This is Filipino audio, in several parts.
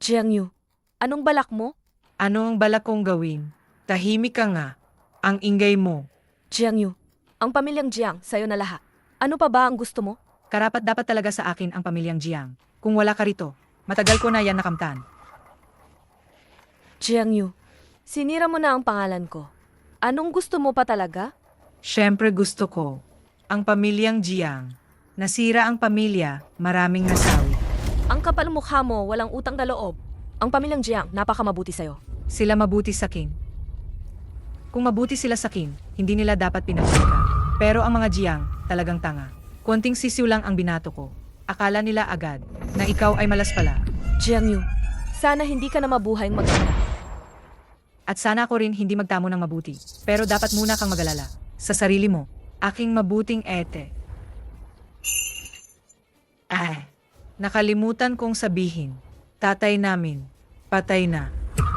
Jiang Yu, anong balak mo? Ano ang balak kong gawin? Tahimik ka nga. Ang ingay mo. Jiang Yu, ang pamilyang Jiang, sa'yo na lahat. Ano pa ba ang gusto mo? Karapat dapat talaga sa akin ang pamilyang Jiang. Kung wala ka rito, matagal ko na yan nakamtan. Jiang Yu, sinira mo na ang pangalan ko. Anong gusto mo pa talaga? Siyempre gusto ko. Ang pamilyang Jiang. Nasira ang pamilya, maraming nasawi. Ang kapal mukha mo, walang utang na loob. Ang pamilyang Jiang, napakamabuti sa'yo. Sila mabuti sakin. Kung mabuti sila sakin, hindi nila dapat pinagsikan. Pero ang mga Jiang, talagang tanga. Konting sisiw lang ang binato ko. Akala nila agad na ikaw ay malas pala. Jiang Yu, sana hindi ka na mabuhay maganda. At sana ako rin hindi magtamo ng mabuti. Pero dapat muna kang magalala. Sa sarili mo, aking mabuting ete. Ay, nakalimutan kong sabihin. Tatay namin, patay na.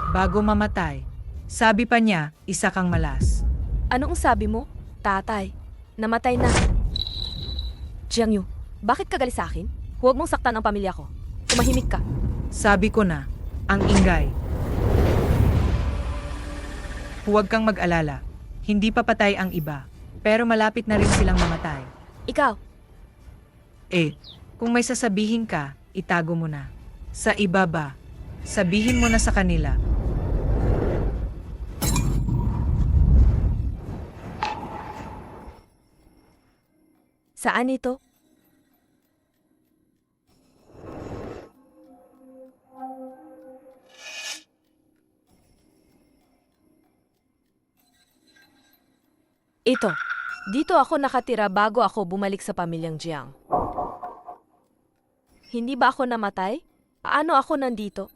Bago mamatay, sabi pa niya, isa kang malas. Anong sabi mo? Tatay, namatay na. Jiang Yu, bakit ka galit sa akin? Huwag mong saktan ang pamilya ko. Tumahimik ka. Sabi ko na, ang ingay. Huwag kang mag-alala. Hindi pa patay ang iba. Pero malapit na rin silang mamatay. Ikaw, Kung may sasabihin ka, itago mo na. Sa iba ba, sabihin mo na sa kanila. saan ito? Ito. Dito ako nakatira bago ako bumalik sa pamilyang Jiang. Hindi ba ako namatay? Paano ako nandito?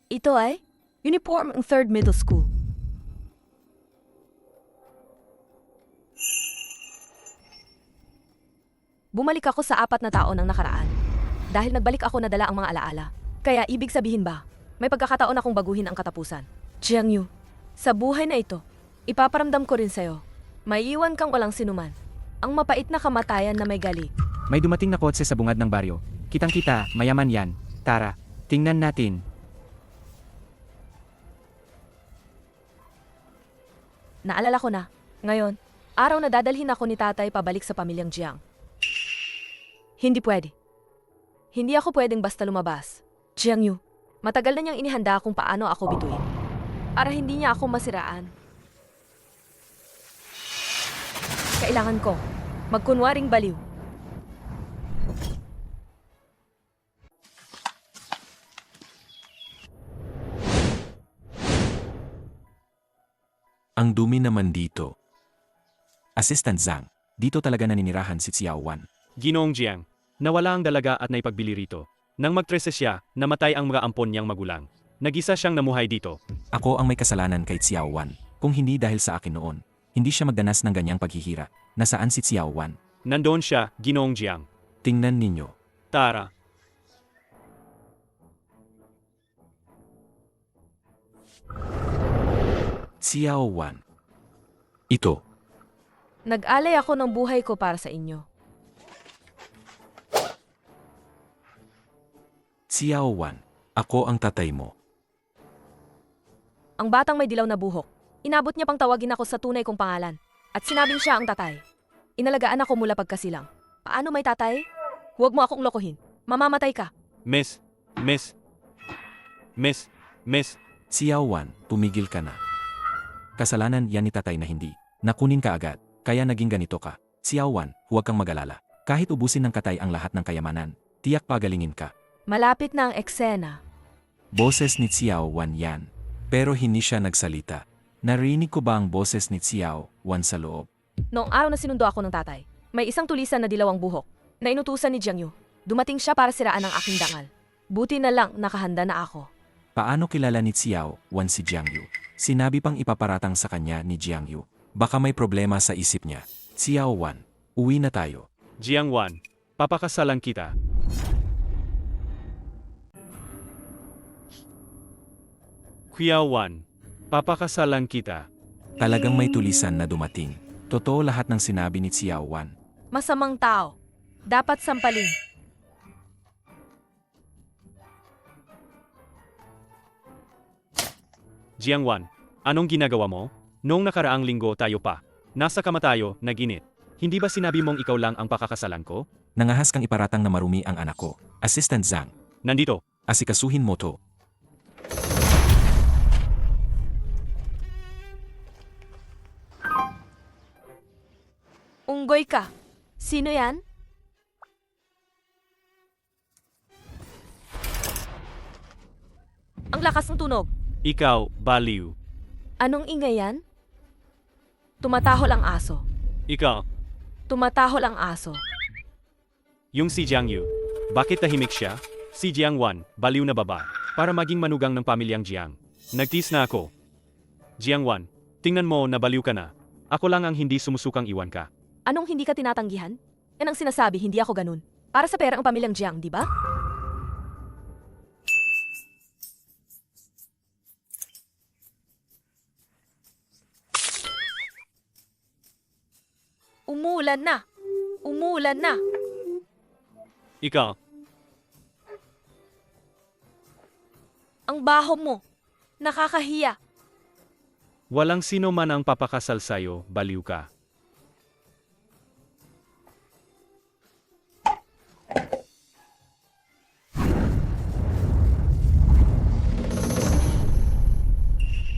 Ito ay uniform ng 3rd middle school. Bumalik ako sa 4 na taon ng nakaraan. Dahil nagbalik ako na dala ang mga alaala. Kaya ibig sabihin ba, may pagkakataon akong baguhin ang katapusan. Jiang Yu, sa buhay na ito, ipaparamdam ko rin sa'yo. May iwan kang walang sinuman. Ang mapait na kamatayan na may gali. May dumating na kotse sa bungad ng baryo. Kitang-kita, mayaman yan. Tara, tingnan natin. Naalala ko na. Ngayon, araw na dadalhin ako ni tatay pabalik sa pamilyang Jiang. Hindi pwede. Hindi ako pwedeng basta lumabas. Jiang Yu, matagal na niyang inihanda kung paano ako bituin. Para hindi niya ako masiraan. Kailangan ko magkunwaring baliw. Ang dumi naman dito. Assistant Zhang, dito talaga naninirahan si Xiao Wan. Ginoong Jiang, nawala ang dalaga at naipagbili rito. Nang mag-13 siya, namatay ang mga ampon niyang magulang. Nag-isa siyang namuhay dito. Ako ang may kasalanan kay Xiao Wan. Kung hindi dahil sa akin noon, hindi siya magdanas ng ganyang paghihira. Nasaan si Xiao Wan? Nandoon siya, Ginoong Jiang. Tingnan ninyo. Tara. Xiao Wan. Ito. Nag-alay ako ng buhay ko para sa inyo. Xiao Wan. Ako ang tatay mo. Ang batang may dilaw na buhok. Inabot niya pang tawagin ako sa tunay kong pangalan. At sinabing siya ang tatay. Inalagaan ako mula pagkasilang. Paano may tatay? Huwag mo akong lokohin. Mamamatay ka. Miss. Xiao Wan, tumigil ka na. Kasalanan yan ni tatay na hindi. Nakunin ka agad, kaya naging ganito ka. Xiao Wan, huwag kang mag-alala. Kahit ubusin ng katay ang lahat ng kayamanan, tiyak pagalingin ka. Malapit na ang eksena. Boses ni Xiao Wan yan. Pero hindi siya nagsalita. Narinig ko ba ang boses ni Xiao Wan sa loob? Noong araw na sinundo ako ng tatay, may isang tulisan na dilaw ang buhok na inutusan ni Jiang Yu. Dumating siya para siraan ang aking dangal. Buti na lang nakahanda na ako. Paano kilala ni Xiao Wan si Jiang Yu? Sinabi pang ipaparatang sa kanya ni Jiang Yu. Baka may problema sa isip niya. Xiao Wan, uwi na tayo. Jiang Wan, papakasalan kita. Kuya Wan, papakasalan kita. Talagang may tulisan na dumating. Totoo lahat ng sinabi ni Xiao Wan. Masamang tao. Dapat sampalin. Jiangwan, anong ginagawa mo? Noong nakaraang linggo tayo pa. Nasa kama tayo, naginit. Hindi ba sinabi mong ikaw lang ang pakakasalan ko? Nangahas kang iparatang na marumi ang anak ko. Assistant Zhang, Nandito. asikasuhin mo to. Unggoy ka. Sino yan? Ang lakas ng tunog. Ikaw, baliw. Anong ingay yan? Tumatahol ang aso. Ikaw, Tumatahol ang aso. yung si Jiang Yu. Bakit tahimik siya? Si Jiangwan, baliw na baba. Para maging manugang ng pamilyang Jiang. Nagtis na ako. Jiangwan, tingnan mo na baliw ka na. Ako lang ang hindi sumusukang iwan ka. Anong hindi ka tinatanggihan? Yan ang sinasabi, hindi ako ganun. Para sa pera ang pamilyang Jiang, di ba? Umulan na! Umulan na! Ikaw, Ang baho mo! Nakakahiya! walang sino man ang papakasal sa'yo, baliw ka.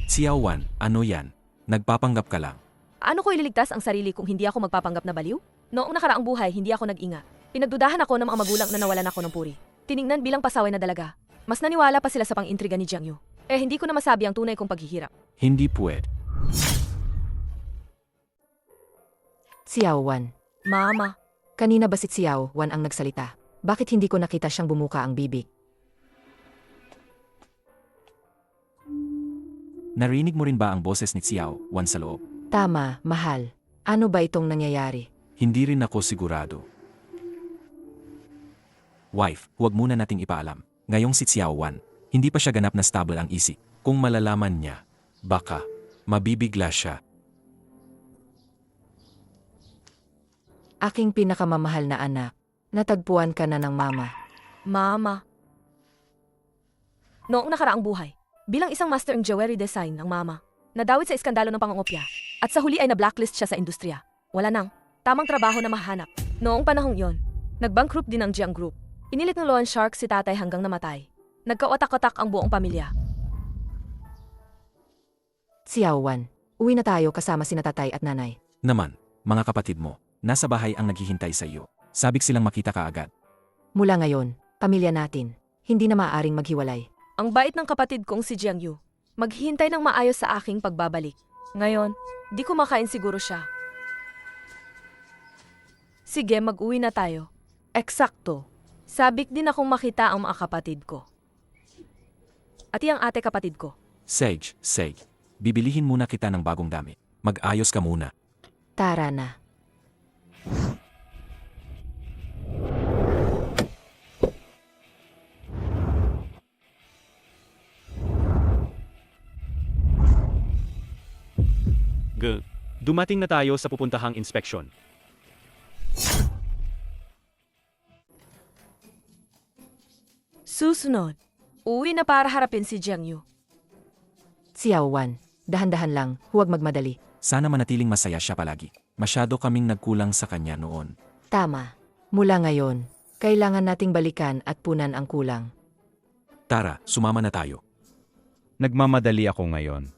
Xiao Wan, ano yan? Nagpapanggap ka lang. Ano ko ililigtas ang sarili kung hindi ako magpapanggap na baliw? Noong nakaraang buhay, hindi ako nag-inga. Pinagdudahan ako ng mga magulang na nawalan ako ng puri. Tiningnan bilang pasaway na dalaga. Mas naniwala pa sila sa pang-intriga ni Jiang Yu. Hindi ko na masabi ang tunay kong paghihirap. Hindi puwed. Xiao Wan. Mama, Kanina ba si Xiao Wan ang nagsalita? Bakit hindi ko nakita siyang bumuka ang bibig? Narinig mo rin ba ang boses ni Xiao Wan sa loob? Tama, mahal. Ano ba itong nangyayari? Hindi rin ako sigurado. Wife, huwag muna nating ipaalam. Ngayong si Xiao Wan, hindi pa siya ganap na stable ang isip. Kung malalaman niya, baka mabibigla siya. Aking pinakamamahal na anak. Natagpuan ka na ng mama. Mama. Noong nakaraang buhay, bilang isang master ng jewelry design ng mama, nadawit sa iskandalo ng pangungopya at sa huli ay na-blacklist siya sa industriya. Wala nang tamang trabaho na mahanap. Noong panahong yon, nag-bankrupt din ang Jiang Group. Inilit ng loan shark si tatay hanggang namatay. Nagkawatak-watak ang buong pamilya. Xiao Wan, uwi na tayo kasama sina tatay at nanay. Naman, mga kapatid mo, nasa bahay ang naghihintay sa iyo. Sabik silang makita ka agad. Mula ngayon, pamilya natin. Hindi na maaaring maghiwalay. Ang bait ng kapatid kong si Jiang Yu. Maghihintay ng maayos sa aking pagbabalik. Ngayon, di kumakain siguro siya. Sige, mag-uwi na tayo. Eksakto. Sabik din akong makita ang mga kapatid ko. At iyang ate kapatid ko. Sage, bibilihin muna kita ng bagong damit. Mag-ayos ka muna. Tara na. Dumating na tayo sa pupuntahang inspeksyon. Susunod, uwi na para harapin si Jiang Yu. Xiao Wan, dahan-dahan lang, huwag magmadali. Sana manatiling masaya siya palagi. Masyado kaming nagkulang sa kanya noon. Tama. Mula ngayon, kailangan nating balikan at punan ang kulang. Tara, sumama na tayo. Nagmamadali ako ngayon.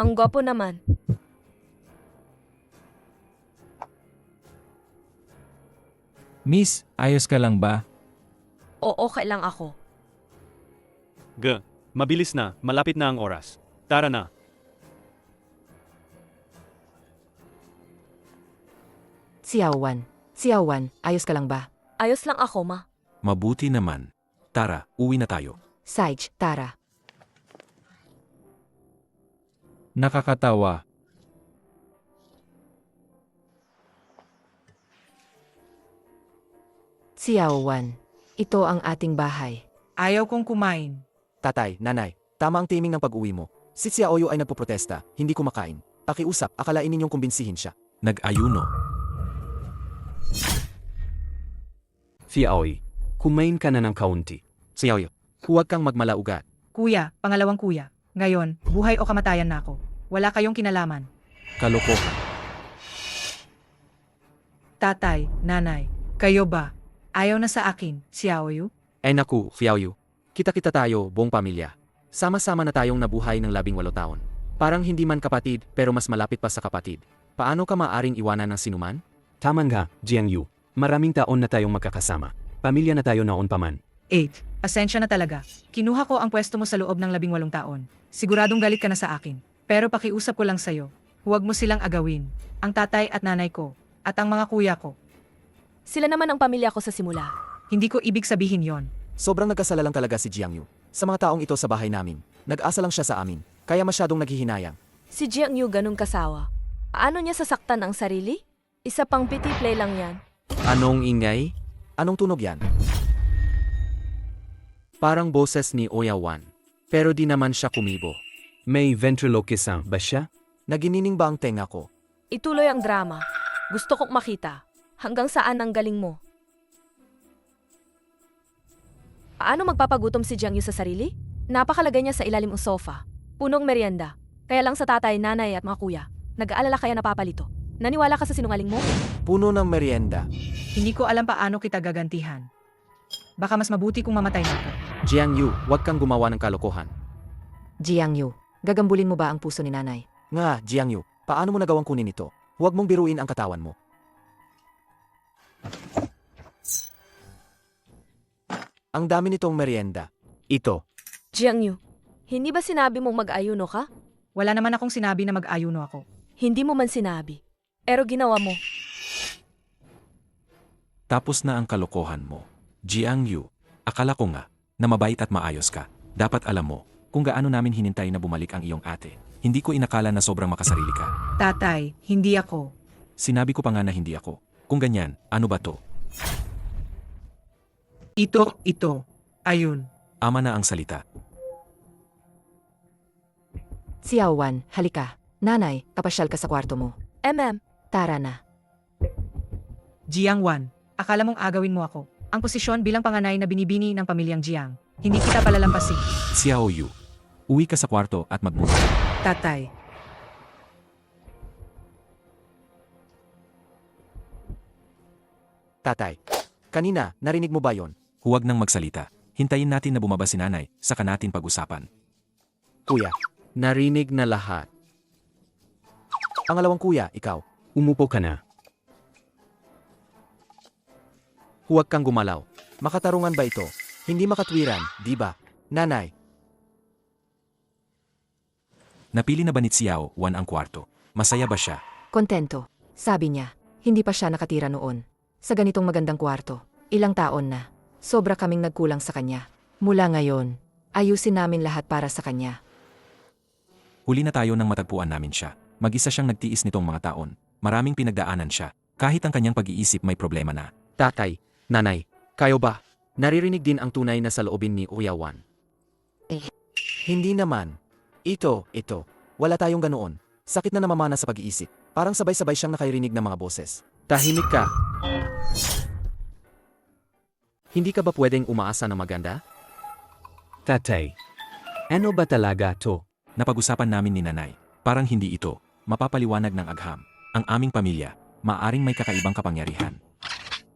Ang gwapo naman. Miss, ayos ka lang ba? Oo, kailang ako. Mabilis na, malapit na ang oras. Tara na. Xiao Wan, ayos ka lang ba? Ayos lang ako, ma. Mabuti naman. Tara, uwi na tayo. Sage, tara. Nakakatawa. Xiao Wan, ito ang ating bahay. Ayaw kong kumain. Tatay, nanay, tama ang timing ng pag-uwi mo. Si Xiaoyu ay nagpoprotesta, hindi kumakain. Pakiusap, akalain ninyong kumbinsihin siya. Nag-ayuno. Fiaoy, kumain ka na ng kaunti. Xiaoyu, huwag kang magmalaugat. Kuya, pangalawang kuya. Ngayon, buhay o kamatayan na ako. Wala kayong kinalaman. Kalokohan. Tatay, nanay, kayo ba? Ayaw na sa akin, Xiaoyu? Ay naku, Xiaoyu. Kita-kita tayo, buong pamilya. Sama-sama na tayong nabuhay ng 18 taon. Parang hindi man kapatid, pero mas malapit pa sa kapatid. Paano ka maaring iwanan ng sinuman? Tama nga, Jiangyu. Maraming taon na tayong magkakasama. Pamilya na tayo noon pa man. 8. Pasensya na talaga. Kinuha ko ang pwesto mo sa loob ng 18 taon. Siguradong galit ka na sa akin. Pero pakiusap ko lang sa'yo. Huwag mo silang agawin. Ang tatay at nanay ko. At ang mga kuya ko. Sila naman ang pamilya ko sa simula. Hindi ko ibig sabihin yon. Sobrang nagkasala lang talaga si Jiangyu. Sa mga taong ito sa bahay namin, nag-asa lang siya sa amin, kaya masyadong naghihinayang. Si Jiang Yu ganun kasawa. Paano niya sasaktan ang sarili? Isa pang pity play lang yan. Anong ingay? Anong tunog yan? Parang boses ni Oyawan. Pero di naman siya kumibo. May ventriloquism ba siya? Naginining ba ang tenga ko? Ituloy ang drama. Gusto kong makita. Hanggang saan ang galing mo? Paano magpapagutom si Jiang Yu sa sarili? Napakalagay niya sa ilalim ng sofa. Punong merienda. Kaya lang sa tatay, nanay at mga kuya. Nag-aalala kaya napapalito. Naniwala ka sa sinungaling mo? Puno ng merienda. Hindi ko alam paano kita gagantihan. Baka mas mabuti kung mamatay na ako. Jiangyu, huwag kang gumawa ng kalokohan. Jiangyu, gagambulin mo ba ang puso ni nanay? Nga, Jiangyu, paano mo nagawang kunin ito? Huwag mong biruin ang katawan mo. Ang dami nitong merienda. Ito. Jiang Yu, hindi ba sinabi mong mag-ayuno ka? Wala naman akong sinabi na mag-ayuno ako. Hindi mo man sinabi. Pero ginawa mo. Tapos na ang kalokohan mo. Jiangyu, akala ko nga, na mabait at maayos ka. Dapat alam mo, kung gaano namin hinintay na bumalik ang iyong ate. Hindi ko inakala na sobrang makasarili ka. Tatay, hindi ako. Sinabi ko pa nga na hindi ako. Kung ganyan, ano ba to? Ito. Ayun. Ama na ang salita. Xiaowan, halika. Nanay, kapasyal ka sa kwarto mo. Tara na. Jiang Wan, akala mong agawin mo ako. Ang posisyon bilang panganay na binibini ng pamilyang Jiang. Hindi kita palalampasin. Xiaoyu, uwi ka sa kwarto at magmuna. Tatay. Tatay, kanina, narinig mo ba yon? Huwag nang magsalita. Hintayin natin na bumaba si nanay, saka natin pag-usapan. Kuya, narinig na lahat. Pangalawang kuya, ikaw. Umupo ka na. Huwag kang gumalaw. Makatarungan ba ito? Hindi makatwiran, di ba? Nanay, Napili na ba ni Xiao Wan ang kwarto? Masaya ba siya? Kontento. Sabi niya, hindi pa siya nakatira noon. Sa ganitong magandang kwarto. Ilang taon na. Sobra kaming nagkulang sa kanya. Mula ngayon, ayusin namin lahat para sa kanya. Huli na tayo nang matagpuan namin siya. Mag-isa siyang nagtiis nitong mga taon. Maraming pinagdaanan siya. Kahit ang kanyang pag-iisip may problema na. tatay, nanay, kayo ba? Naririnig din ang tunay na saloobin ni Oyawan. Hindi naman. Ito. Wala tayong ganoon. Sakit na namamana sa pag-iisip. Parang sabay-sabay siyang nakarinig ng mga boses. Tahimik ka. Hindi ka ba pwedeng umaasa na maganda? Tatay. Ano ba talaga to? Napag-usapan namin ni nanay. Parang hindi ito. Mapapaliwanag ng agham. Ang aming pamilya, maaring may kakaibang kapangyarihan.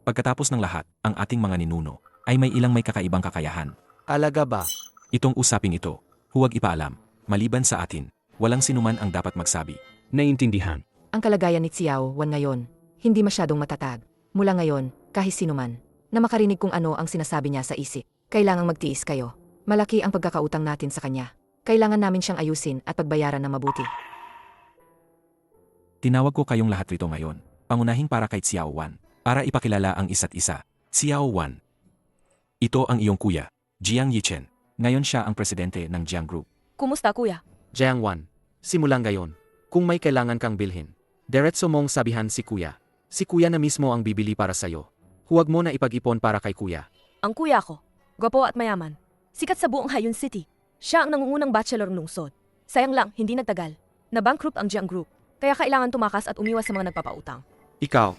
Pagkatapos ng lahat, ang ating mga ninuno, ay may ilang may kakaibang kakayahan. Alaga ba? Itong usaping ito, huwag ipaalam. Maliban sa atin, walang sinuman ang dapat magsabi. Naiintindihan. Ang kalagayan ni Xiao Wan ngayon, hindi masyadong matatag. Mula ngayon, kahit sino man, na makarinig kung ano ang sinasabi niya sa isip, kailangang magtiis kayo. Malaki ang pagkakautang natin sa kanya. Kailangan namin siyang ayusin at pagbayaran na mabuti. Tinawag ko kayong lahat rito ngayon, pangunahing para kay Xiao Wan, para ipakilala ang isa't isa. Xiao Wan. Ito ang iyong kuya, Jiang Yichen. Ngayon siya ang presidente ng Jiang Group. Kumusta, kuya? Jiang Wan, simulang gayon. Kung may kailangan kang bilhin, diretso mong sabihan si kuya. Si kuya na mismo ang bibili para sa'yo. Huwag mo na ipag-ipon para kay kuya. Ang kuya ko. Gwapo at mayaman. Sikat sa buong Hayun City. Siya ang nangungunang bachelor ng lungsod. Sayang lang, hindi nagtagal. Na-bankrupt ang Jiang Group. Kaya kailangan tumakas at umiwas sa mga nagpapautang. Ikaw.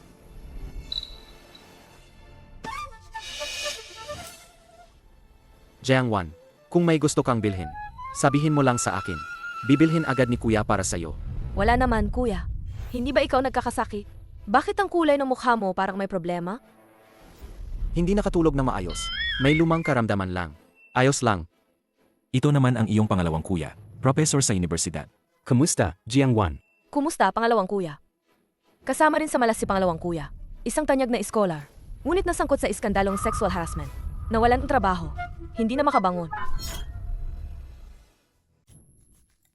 Jiangwan, kung may gusto kang bilhin, sabihin mo lang sa akin. Bibilhin agad ni kuya para sa'yo. Wala naman, kuya. Hindi ba ikaw nagkakasakit? Bakit ang kulay ng mukha mo parang may problema? Hindi nakatulog na maayos. May lumang karamdaman lang. Ayos lang. Ito naman ang iyong pangalawang kuya, professor sa universidad. Kamusta, Jiangwan? Kumusta, pangalawang kuya? Kasama rin sa malas si pangalawang kuya. Isang tanyag na scholar. Ngunit nasangkot sa iskandalong sexual harassment. Nawalan ng trabaho. Hindi na makabangon.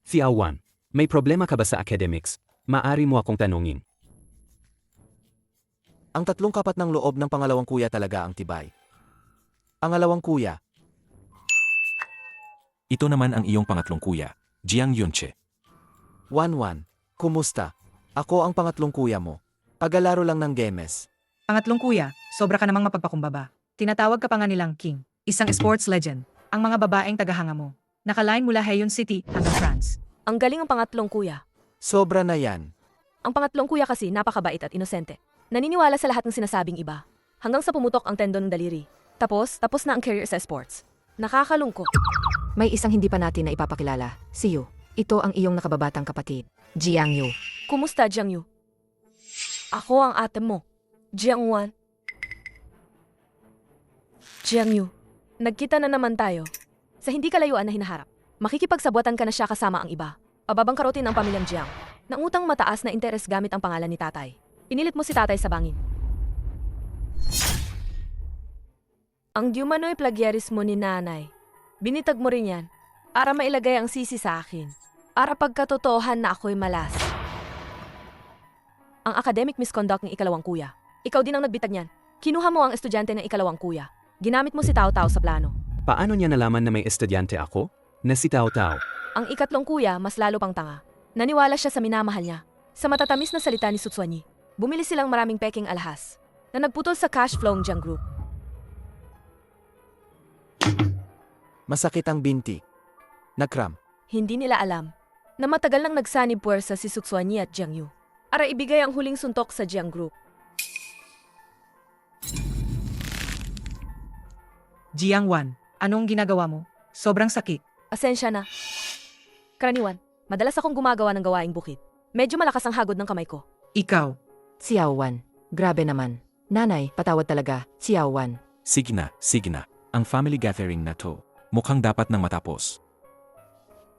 Xiaowan, may problema ka ba sa academics? Maari mo akong tanungin. Ang tatlong kapat ng loob ng pangalawang kuya talaga ang tibay. Pangalawang kuya, Ito naman ang iyong pangatlong kuya, Jiang Yunche. Wanwan, kumusta? Ako ang pangatlong kuya mo. Pagalaro lang ng games. Pangatlong kuya, sobra ka namang mapagpakumbaba. Tinatawag ka pa nga nilang King, isang sports legend. Ang mga babaeng tagahanga mo. Nakalain mula Hayun City hanggang France. Ang galing ang pangatlong kuya. Sobra na yan. Ang pangatlong kuya kasi napakabait at inosente. Naniniwala sa lahat ng sinasabing iba. Hanggang sa pumutok ang tendon ng daliri. Tapos na ang career sa sports. Nakakalungkot. May isang hindi pa natin na ipapakilala. Si Yu. Ito ang iyong nakababatang kapatid. Jiang Yu. Kumusta, Jiang Yu? Ako ang ate mo. Jiang Wan. Jiang Yu, nagkita na naman tayo. Sa hindi kalayuan na hinaharap. Makikipagsabuatan ka na siya kasama ang iba. Pababang karotin ang pamilyang Jiang. Nangutang mataas na interes gamit ang pangalan ni tatay. Pinilit mo si tatay sa bangin. Ang Dumanoy plagiaris mo ni nanay. Binitag mo rin yan. Para mailagay ang sisi sa akin. Para pagkatotohan na ako'y malas. Ang academic misconduct ng ikalawang kuya. Ikaw din ang nagbitag niyan. Kinuha mo ang estudyante ng ikalawang kuya. Ginamit mo si Tao Tao sa plano. Paano niya nalaman na may estudyante ako? Na si Tao Tao. Ang ikatlong kuya, mas lalo pang tanga. Naniwala siya sa minamahal niya. Sa matatamis na salita ni Sutsuanyi, bumili silang maraming peking alahas na nagputol sa cash flow ng Jiang Group. Masakit ang binti. Nagkram. Hindi nila alam na matagal nang nagsanib puwersa si Sutsuanyi at Jiang Yu. Para ibigay ang huling suntok sa Jiang Group. Jiangwan, anong ginagawa mo? Sobrang sakit. Asensya na. Karaniwan, madalas akong gumagawa ng gawaing bukid. Medyo malakas ang hagod ng kamay ko. Ikaw. Xiaowan. Grabe naman. Nanay, patawad talaga. Xiaowan. Sige na. Ang family gathering na to, mukhang dapat nang matapos.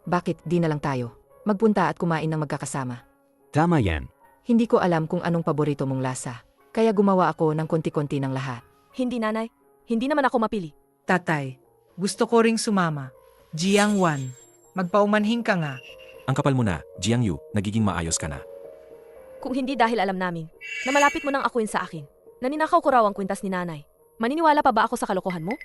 Bakit di na lang tayo? Magpunta at kumain ng magkakasama. Tama yan. Hindi ko alam kung anong paborito mong lasa. Kaya gumawa ako ng konti-konti ng lahat. Hindi, nanay. Hindi naman ako mapili. Tatay, gusto ko ring sumama. Jiangwan, magpaumanhin ka nga. Ang kapal mo na, Jiang Yu, nagiging maayos ka na. Kung hindi dahil alam namin na malapit mo nang akuin sa akin, na ninakaw ko raw ang kwintas ni nanay. Maniniwala pa ba ako sa kalokohan mo?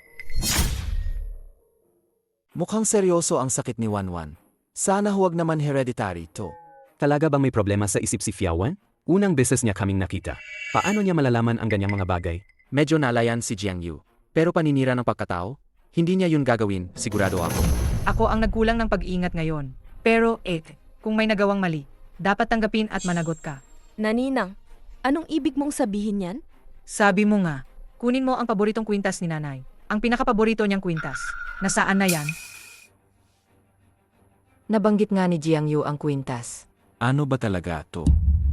Mukhang seryoso ang sakit ni Wanwan. Sana huwag naman hereditary to. Talaga bang may problema sa isip si Xiaowan? Unang beses niya kaming nakita. Paano niya malalaman ang ganyang mga bagay? Medyo nalayan si Jiang Yu. Pero paninira ng pagkatao? Hindi niya yun gagawin, sigurado ako. Ako ang nagkulang ng pag-iingat ngayon. Pero, kung may nagawang mali, dapat tanggapin at managot ka. Naninang, anong ibig mong sabihin yan? Sabi mo nga, kunin mo ang paboritong kwintas ni nanay. Ang pinakapaborito niyang kwintas. Nasaan na yan? Nabanggit nga ni Jiang Yu ang kwintas. Ano ba talaga to?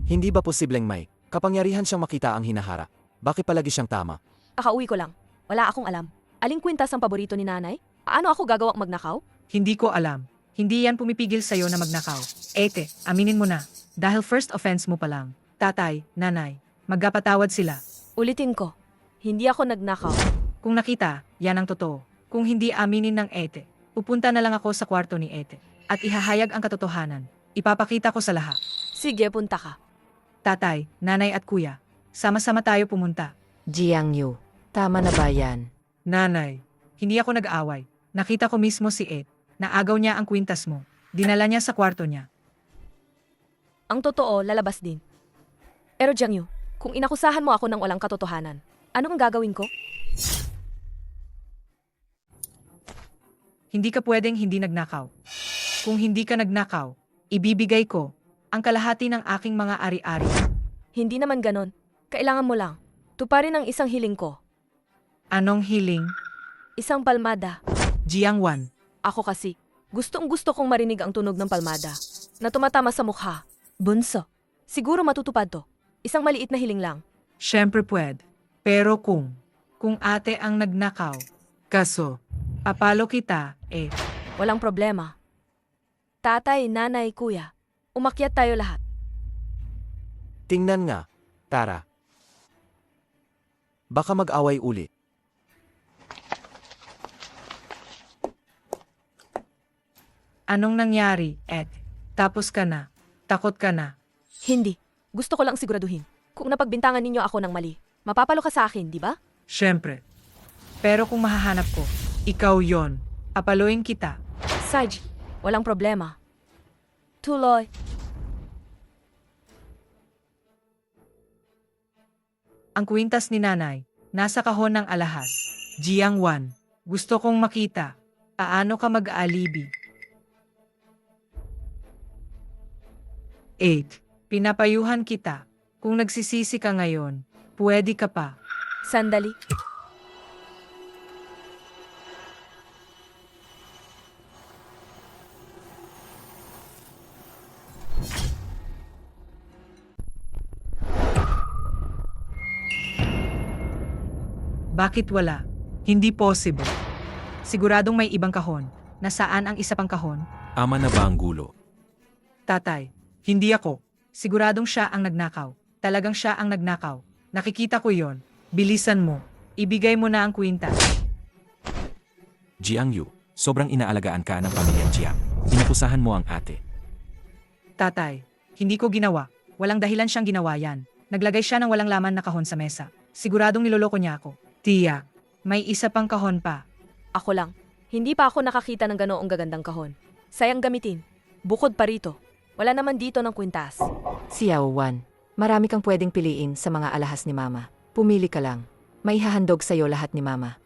Hindi ba posibleng may kapangyarihan siyang makita ang hinahara? Bakit palagi siyang tama? Kakauwi ko lang. Wala akong alam. Aling kwintas ang paborito ni nanay? Paano ako gagawang magnakaw? Hindi ko alam. Hindi yan pumipigil sa'yo na magnakaw. Aminin mo na. Dahil first offense mo pa lang. Tatay, nanay, magkapatawad sila. Ulitin ko. Hindi ako nagnakaw. Kung nakita, yan ang totoo. Kung hindi aminin ng pupunta na lang ako sa kwarto ni at ihahayag ang katotohanan. Ipapakita ko sa lahat. Sige, punta ka. Tatay, nanay at kuya, sama-sama tayo pumunta. Jiang Yu. Tama na ba yan? Nanay, hindi ako nag-away. Nakita ko mismo si Naagaw niya ang kwintas mo. Dinala niya sa kwarto niya. Ang totoo, lalabas din. Pero Jiang Yu, kung inakusahan mo ako ng walang katotohanan, anong gagawin ko? hindi ka pwedeng hindi nagnakaw. Kung hindi ka nagnakaw, ibibigay ko ang kalahati ng aking mga ari-ari. Hindi naman ganon. Kailangan mo lang. Tuparin ang isang hiling ko. Anong hiling? Isang palmada. Jiang Wan. Ako kasi, gustong-gusto kong marinig ang tunog ng palmada na tumatama sa mukha. Bunso, siguro matutupad to. Isang maliit na hiling lang. Siyempre pwede. Pero kung ate ang nagnakaw, kaso, papalo kita, Walang problema. Tatay, nanay, kuya, umakyat tayo lahat. Tingnan nga, Tara. Baka mag-away uli. anong nangyari, Tapos ka na. Takot ka na. Hindi. Gusto ko lang siguraduhin. Kung napagbintangan ninyo ako ng mali, mapapalo ka sa akin, di ba? Siyempre. Pero kung mahahanap ko, ikaw yon. Papaluin kita. Sarge, walang problema. Tuloy. Ang kwintas ni nanay, nasa kahon ng alahas. Jiang Wan, gusto kong makita. Paano ka mag-aalibi? 8. Pinapayuhan kita. Kung nagsisisi ka ngayon, pwede ka pa. Sandali. Bakit wala? Hindi possible. Siguradong may ibang kahon. Nasaan ang isa pang kahon? Ama na ba ang gulo? Tatay, hindi ako. Siguradong siya ang nagnakaw. Talagang siya ang nagnakaw. Nakikita ko yon. Bilisan mo. Ibigay mo na ang kwintas. Jiang Yu, sobrang inaalagaan ka ng pamilyang Jiang. Inakusahan mo ang ate. Tatay, hindi ko ginawa. Walang dahilan siyang ginawa yan. Naglagay siya ng walang laman na kahon sa mesa. Siguradong niloloko niya ako. Tiyak, may isa pang kahon pa. Ako lang. Hindi pa ako nakakita ng ganoong gagandang kahon. Sayang gamitin. Bukod pa rito, wala naman dito ng kwintas. Xiao Wan, marami kang pwedeng piliin sa mga alahas ni Mama. Pumili ka lang. May hahandog sa'yo lahat ni Mama.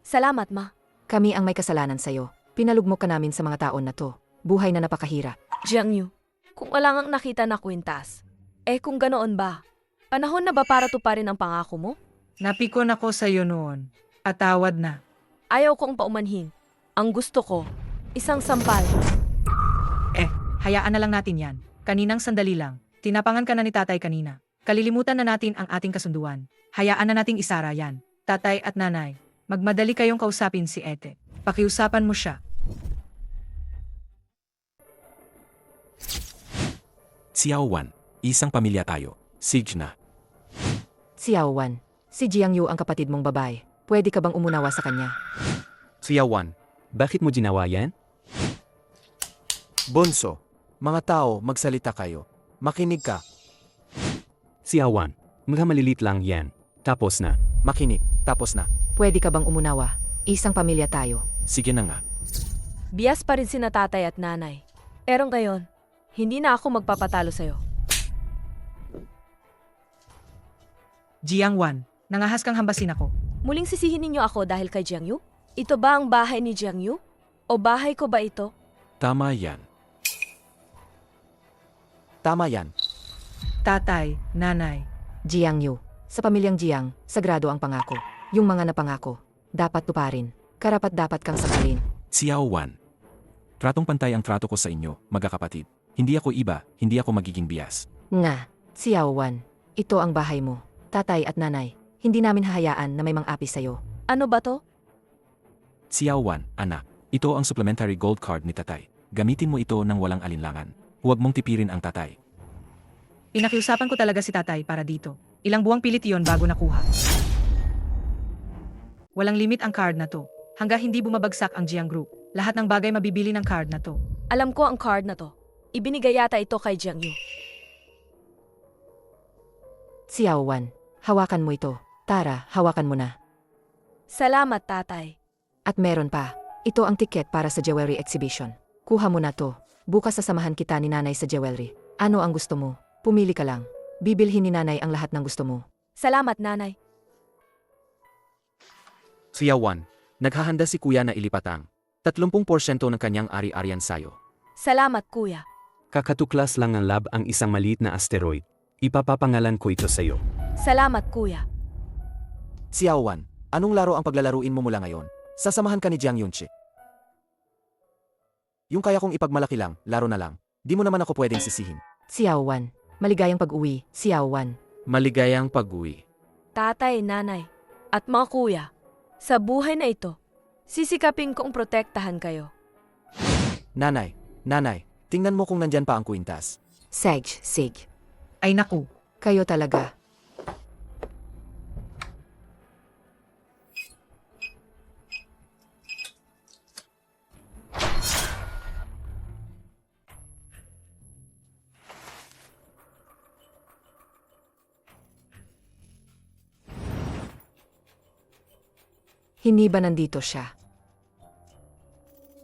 Salamat, ma. Kami ang may kasalanan sa'yo. Pinalugmok ka namin sa mga taon na to. Buhay na napakahirap. Jiang Yu, kung wala ngang nakita na kwintas, kung ganoon ba, panahon na ba para tuparin ang pangako mo? Napikon ako sa'yo noon. Atawad na. Ayaw kong paumanhin. Ang gusto ko, isang sampal. Hayaan na lang natin yan. Kaninang sandali lang. Tinapangan ka na ni tatay kanina. Kalilimutan na natin ang ating kasunduan. Hayaan na nating isara yan. Tatay at nanay, magmadali kayong kausapin si Ete. Pakiusapan mo siya. Xiao Wan, isang pamilya tayo. Sige na. Xiao Wan, si Jiang Yu ang kapatid mong babae. Pwede ka bang umunawa sa kanya? Siyawan, bakit mo ginawa yan? Bonso, mga tao, magsalita kayo. Makinig ka. Siyawan, mga malilit lang yan. Tapos na. Makinig. Tapos na. Pwede ka bang umunawa? Isang pamilya tayo. Sige na nga. Bias pa rin sina tatay at nanay. Pero ngayon, hindi na ako magpapatalo sa'yo. Jiang Wan, nangahas kang hambasin ako. Muling sisihin ninyo ako dahil kay Jiang Yu? Ito ba ang bahay ni Jiang Yu? O bahay ko ba ito? Tama yan. Tama yan. Tatay, nanay. Jiang Yu, sa pamilyang Jiang, sagrado ang pangako. Yung mga napangako, dapat tuparin. Karapat-dapat kang sakalin. Xiao Wan. Tratong pantay ang trato ko sa inyo, magkakapatid. Hindi ako iba, hindi ako magiging bias. Nga, Xiao Wan, ito ang bahay mo. Tatay at nanay, hindi namin hahayaan na may mang-api sa'yo. Ano ba to? Xiao Wan, anak. Ito ang supplementary gold card ni tatay. Gamitin mo ito ng walang alinlangan. Huwag mong tipirin ang tatay. Pinakiusapan ko talaga si tatay para dito. Ilang buwang pilit yon bago nakuha. Walang limit ang card na to. Hanggang hindi bumabagsak ang Jiang Group, lahat ng bagay mabibili ng card na to. Alam ko ang card na to. Ibinigay yata ito kay Jiang Yu. Xiao Wan, hawakan mo ito. Tara, hawakan mo na. Salamat, tatay. At meron pa, ito ang tiket para sa jewelry exhibition. Kuha mo na to. Bukas sasamahan kita ni nanay sa jewelry. Ano ang gusto mo? Pumili ka lang. Bibilhin ni nanay ang lahat ng gusto mo. Salamat, nanay. Siyawan, naghahanda si kuya na ilipatang. 30% ng kanyang ari-arian sayo. Salamat, kuya. Kakatuklas lang ng lab ang isang maliit na asteroid. Ipapapangalan ko ito sa'yo. Salamat, kuya. Xiao Wan, anong laro ang paglalaruin mo mula ngayon? Sasamahan ka ni Jiang Yunchi. Yung kaya kong ipagmalaki lang, laro na lang. Di mo naman ako pwedeng sisihin. Xiao Wan. Maligayang pag-uwi, Xiao Wan. Maligayang pag-uwi. Tatay, nanay, at mga kuya, sa buhay na ito, sisikapin kong protektahan kayo. Nanay, tingnan mo kung nandyan pa ang kwintas. Sig. Ay naku, Kayo talaga. Hindi ba nandito siya?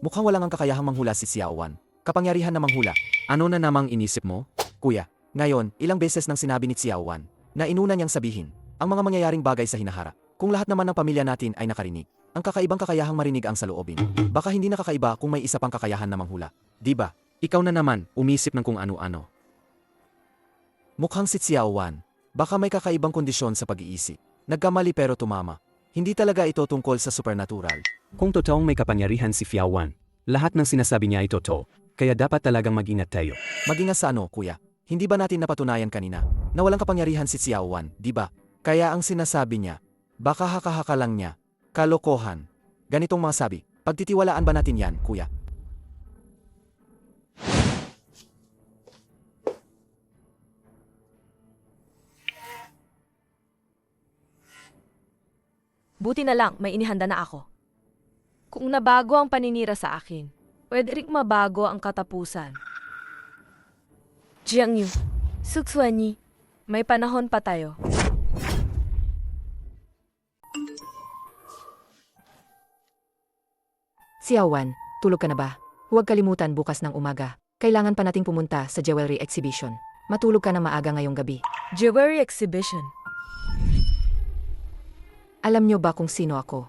Mukhang walang ang kakayahang manghula si Xiao Wan. Kapangyarihan na manghula. Ano na namang inisip mo? Kuya, ngayon, ilang beses nang sinabi ni Xiao Wan na inuna niyang sabihin ang mga mangyayaring bagay sa hinaharap. Kung lahat naman ng pamilya natin ay nakarinig, ang kakaibang kakayahang marinig ang saloobin. Baka hindi nakakaiba kung may isa pang kakayahan na manghula. Di ba? Ikaw na naman, umisip ng kung ano-ano. Mukhang si Xiao Wan. Baka may kakaibang kondisyon sa pag-iisip. Nagkamali pero tumama. Hindi talaga ito tungkol sa supernatural. Kung totoong may kapangyarihan si Xiao Wan, lahat ng sinasabi niya ay totoo. Kaya dapat talagang mag-ingat tayo. Magingas sa ano, kuya? Hindi ba natin napatunayan kanina na walang kapangyarihan si Xiao Wan, di ba? Kaya ang sinasabi niya, baka haka-haka lang niya. Kalokohan. Ganitong mga sabi, pagtitiwalaan ba natin yan, kuya? Buti na lang, may inihanda na ako. Kung nabago ang paninira sa akin, pwede rin mabago ang katapusan. Jiang Yu, Sukswani, may panahon pa tayo. Xiao Wan, tulog ka na ba? Huwag kalimutan bukas ng umaga. Kailangan pa nating pumunta sa jewelry exhibition. Matulog ka na maaga ngayong gabi. Jewelry exhibition. Alam nyo ba kung sino ako?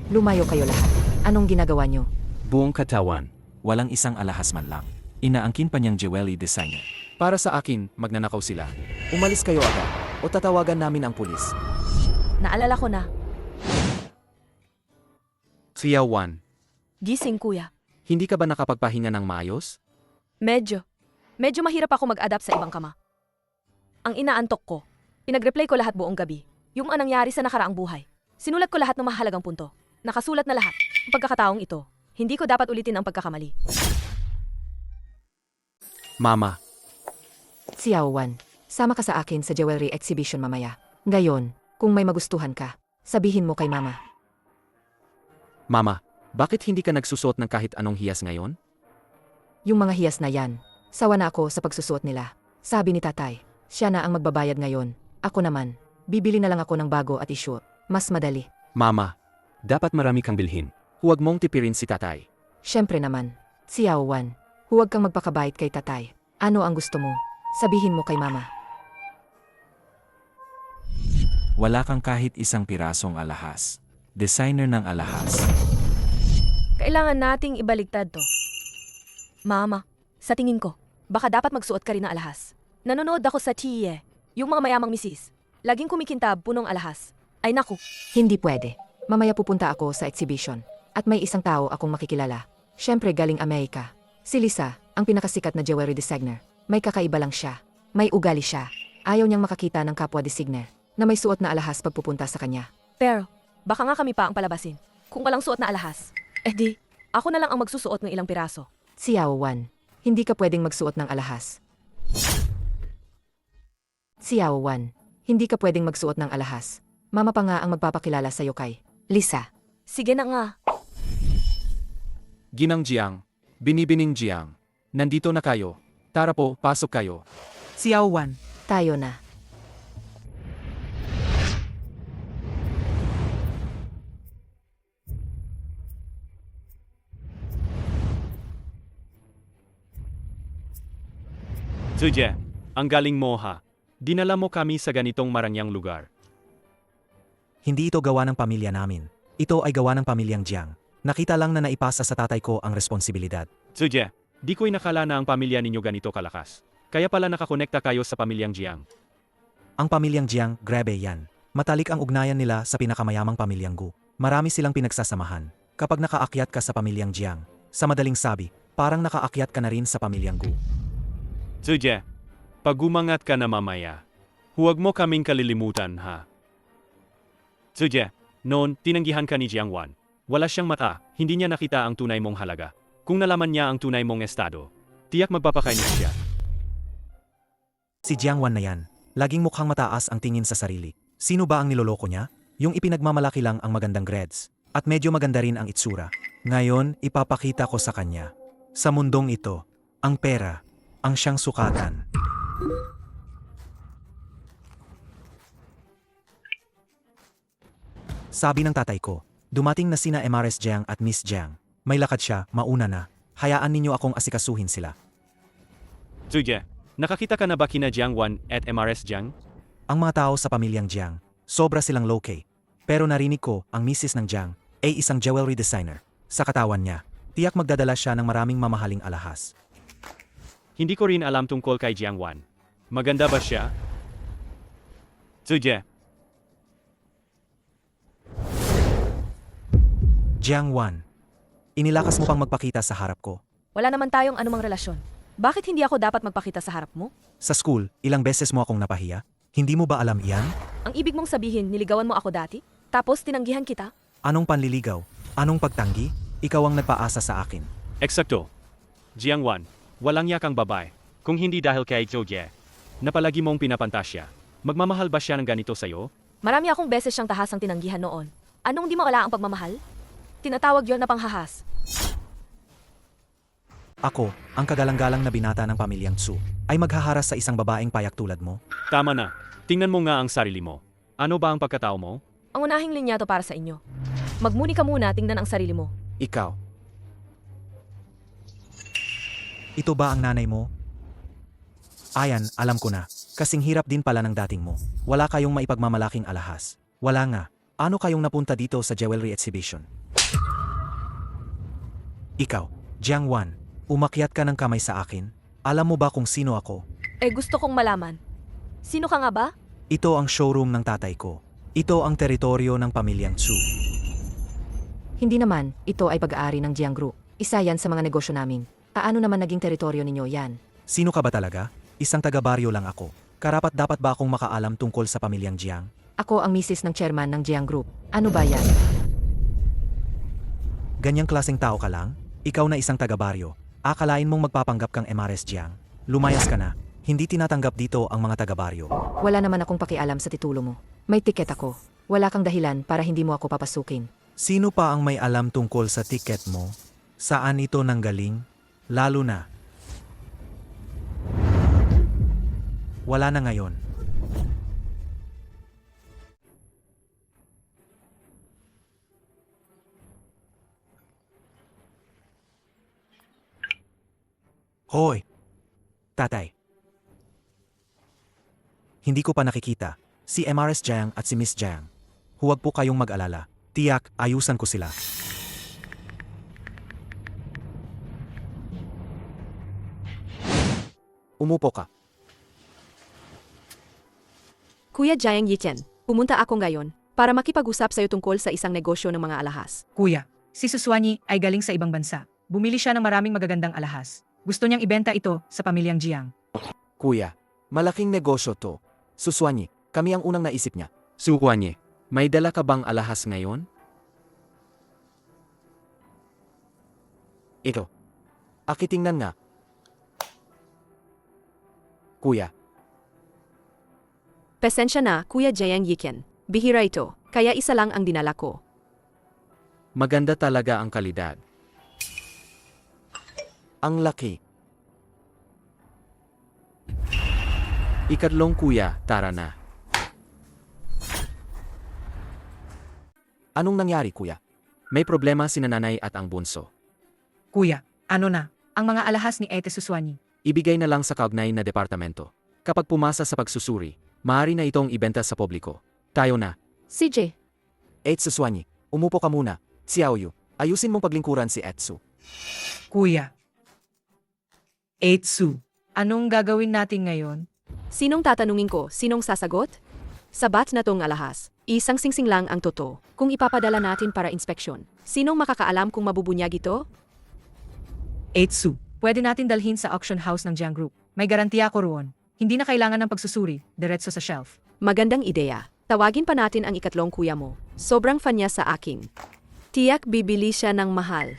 Lumayo kayo lahat. Anong ginagawa nyo? Buong katawan. Walang isang alahas man lang. Inaangkin pa niyang jewelry designer. Para sa akin, magnanakaw sila. Umalis kayo agad o tatawagan namin ang pulis. Naalala ko na. Xiao Wan, Gising, kuya. hindi ka ba nakapagpahinga ng maayos? Medyo. Medyo mahirap ako mag-adapt sa ibang kama. Ang inaantok ko, pinag-replay ko lahat buong gabi. Yung anong nangyari sa nakaraang buhay. Sinulat ko lahat ng mahalagang punto. Nakasulat na lahat. Ang pagkakataong ito, hindi ko dapat ulitin ang pagkakamali. Mama, Xiao Wan, sama ka sa akin sa jewelry exhibition mamaya. Ngayon, kung may magustuhan ka, sabihin mo kay mama. Mama, bakit hindi ka nagsusuot ng kahit anong hiyas ngayon? Yung mga hiyas na yan, sawa na ako sa pagsusuot nila. Sabi ni tatay, siya na ang magbabayad ngayon. Ako naman, bibili na lang ako ng bago at issue. Mas madali. Mama, Dapat marami kang bilhin. huwag mong tipirin si tatay. Siyempre naman, Xiao Wan, huwag kang magpakabait kay tatay. Ano ang gusto mo? Sabihin mo kay mama. Wala kang kahit isang pirasong alahas. Designer ng alahas. Kailangan nating ibaligtad to. Mama, sa tingin ko, baka dapat magsuot ka rin ng alahas. Nanonood ako sa Tiye, yung mga mayamang misis. Laging kumikintab, punong alahas. Ay naku, Hindi pwede. Mamaya pupunta ako sa exhibition. At may isang tao akong makikilala. Siyempre galing Amerika. Si Lisa, ang pinakasikat na jewelry designer. May kakaiba lang siya. May ugali siya. Ayaw niyang makakita ng kapwa designer na may suot na alahas pagpupunta sa kanya. pero baka nga kami pa ang palabasin. Kung walang suot na alahas, di, ako na lang ang magsusuot ng ilang piraso. Xiao Wan, hindi ka pwedeng magsuot ng alahas. Xiao Wan, hindi ka pwedeng magsuot ng alahas. Mama pa nga ang magpapakilala sa'yo kay Lisa. Sige na nga. Ginang Jiang, Binibining Jiang, nandito na kayo. Tara po, pasok kayo. Xiao Wan. Tayo na. Zuje, ang galing mo ha. Dinala mo kami sa ganitong marangyang lugar. Hindi ito gawa ng pamilya namin. Ito ay gawa ng pamilyang Jiang. Nakita lang na naipasa sa tatay ko ang responsibilidad. Zuje, di ko inakala na ang pamilya ninyo ganito kalakas. Kaya pala nakakonekta kayo sa pamilyang Jiang. Ang pamilyang Jiang, grabe yan. Matalik ang ugnayan nila sa pinakamayamang pamilyang Gu. Marami silang pinagsasamahan. Kapag nakaakyat ka sa pamilyang Jiang, sa madaling sabi, parang nakaakyat ka na rin sa pamilyang Gu. Zuje, pag gumangat ka na mamaya, huwag mo kaming kalilimutan ha. Zuje, noon, tinanggihan ka ni Jiang Wan. Wala siyang mata, hindi niya nakita ang tunay mong halaga. Kung nalaman niya ang tunay mong estado, tiyak magpapakainis siya. Si Jiang Wan na yan, laging mukhang mataas ang tingin sa sarili. Sino ba ang niloloko niya? Yung ipinagmamalaki lang ang magandang grades. At medyo maganda rin ang itsura. Ngayon, ipapakita ko sa kanya. Sa mundong ito, ang pera, ang siyang sukatan. Sabi ng tatay ko, dumating na sina MRS Jiang at Miss Jiang. May lakad siya, mauna na. Hayaan ninyo akong asikasuhin sila. Zuje, nakakita ka na ba kina Jiang Wan at MRS Jiang? Ang mga tao sa pamilyang Jiang, sobra silang low-key. Pero narinig ko, ang misis ng Jiang ay isang jewelry designer. Sa katawan niya, tiyak magdadala siya ng maraming mamahaling alahas. Hindi ko rin alam tungkol kay Jiang Wan. Maganda ba siya? Zuje, Jiang Wan, inilakas mo pang magpakita sa harap ko. Wala naman tayong anumang relasyon. Bakit hindi ako dapat magpakita sa harap mo? Sa school, ilang beses mo akong napahiya? Hindi mo ba alam iyan? Ang ibig mong sabihin, niligawan mo ako dati? Tapos tinanggihan kita? Anong panliligaw? Anong pagtanggi? Ikaw ang nagpaasa sa akin. eksakto. Jiang Wan, walang yakang babae. Kung hindi dahil kay Zuje, na palagi mong pinapantasya, magmamahal ba siya ng ganito sa'yo? Marami akong beses siyang tahasang tinanggihan noon. Anong di mawala ang pagmamahal? Tinatawag yon na panghahas. Ako, ang kagalang-galang na binata ng pamilyang Tsu, ay maghaharas sa isang babaeng payak tulad mo? Tama na. Tingnan mo nga ang sarili mo. Ano ba ang pagkatao mo? Ang unahing linya to para sa inyo. Magmuni ka muna, tingnan ang sarili mo. Ikaw. Ito ba ang nanay mo? Ayan, alam ko na. Kasing hirap din pala ng dating mo. Wala kayong maipagmamalaking alahas. Wala nga. Ano kayong napunta dito sa jewelry exhibition? Ikaw, Jiang Wan, umakyat ka ng kamay sa akin. Alam mo ba kung sino ako? Gusto kong malaman. Sino ka nga ba? Ito ang showroom ng tatay ko. Ito ang teritoryo ng pamilyang Tsu. Hindi naman, ito ay pag-aari ng Jiang Group. Isa yan sa mga negosyo namin. Paano naman naging teritoryo ninyo yan? Sino ka ba talaga? Isang taga-baryo lang ako. Karapat dapat ba akong makaalam tungkol sa pamilyang Jiang? Ako ang misis ng chairman ng Jiang Group. Ano ba yan? Ganyang klaseng tao ka lang? Ikaw na isang taga-baryo. Akalain mong magpapanggap kang MRS Jiang. Lumayas ka na. Hindi tinatanggap dito ang mga taga-baryo. Wala naman akong pakialam sa titulo mo. May tiket ako. Wala kang dahilan para hindi mo ako papasukin. Sino pa ang may alam tungkol sa tiket mo? Saan ito nanggaling? Lalo na. Wala na ngayon. Hoy! Tatay. Hindi ko pa nakikita. Si MRS Jiang at si Miss Jiang. Huwag po kayong mag-alala. Tiyak, ayusan ko sila. Umupo ka. Kuya Jiang Yichen, pumunta ako ngayon para makipag-usap sa iyo tungkol sa isang negosyo ng mga alahas. Kuya, si Suswanyi ay galing sa ibang bansa. Bumili siya ng maraming magagandang alahas. Gusto niyang ibenta ito sa pamilyang Jiang. Kuya, malaking negosyo to. Suswanyi, kami ang unang naisip niya. Sukwanye, may dala ka bang alahas ngayon? Ito. Akitingnan nga. Kuya, Pasensya na, Kuya Jiang Yichen. Bihira ito, kaya isa lang ang dinala ko. Maganda talaga ang kalidad. ang laki. Ikatlong kuya, tara na. Anong nangyari, kuya? May problema si nanay at ang bunso. Kuya, ano na? Ang mga alahas ni Ete Suswanyi. Ibigay na lang sa kaugnay na departamento. Kapag pumasa sa pagsusuri, maaari na itong ibenta sa publiko. Tayo na. CJ, Suswanyi, umupo ka muna. Xiaoyu, Ayusin mong paglingkuran si Etsu. Kuya. Eitsu, anong gagawin natin ngayon? Sinong tatanungin ko, sinong sasagot? Sabat na tong alahas. Isang singsing lang ang totoo. Kung ipapadala natin para inspeksyon, sinong makakaalam kung mabubunyag ito? Eitsu, pwede natin dalhin sa auction house ng Jiang Group. May garantiya ako roon. Hindi na kailangan ng pagsusuri, diretso sa shelf. Magandang ideya. Tawagin pa natin ang ikatlong kuya mo. Sobrang fan niya sa akin. Tiyak bibili siya ng mahal.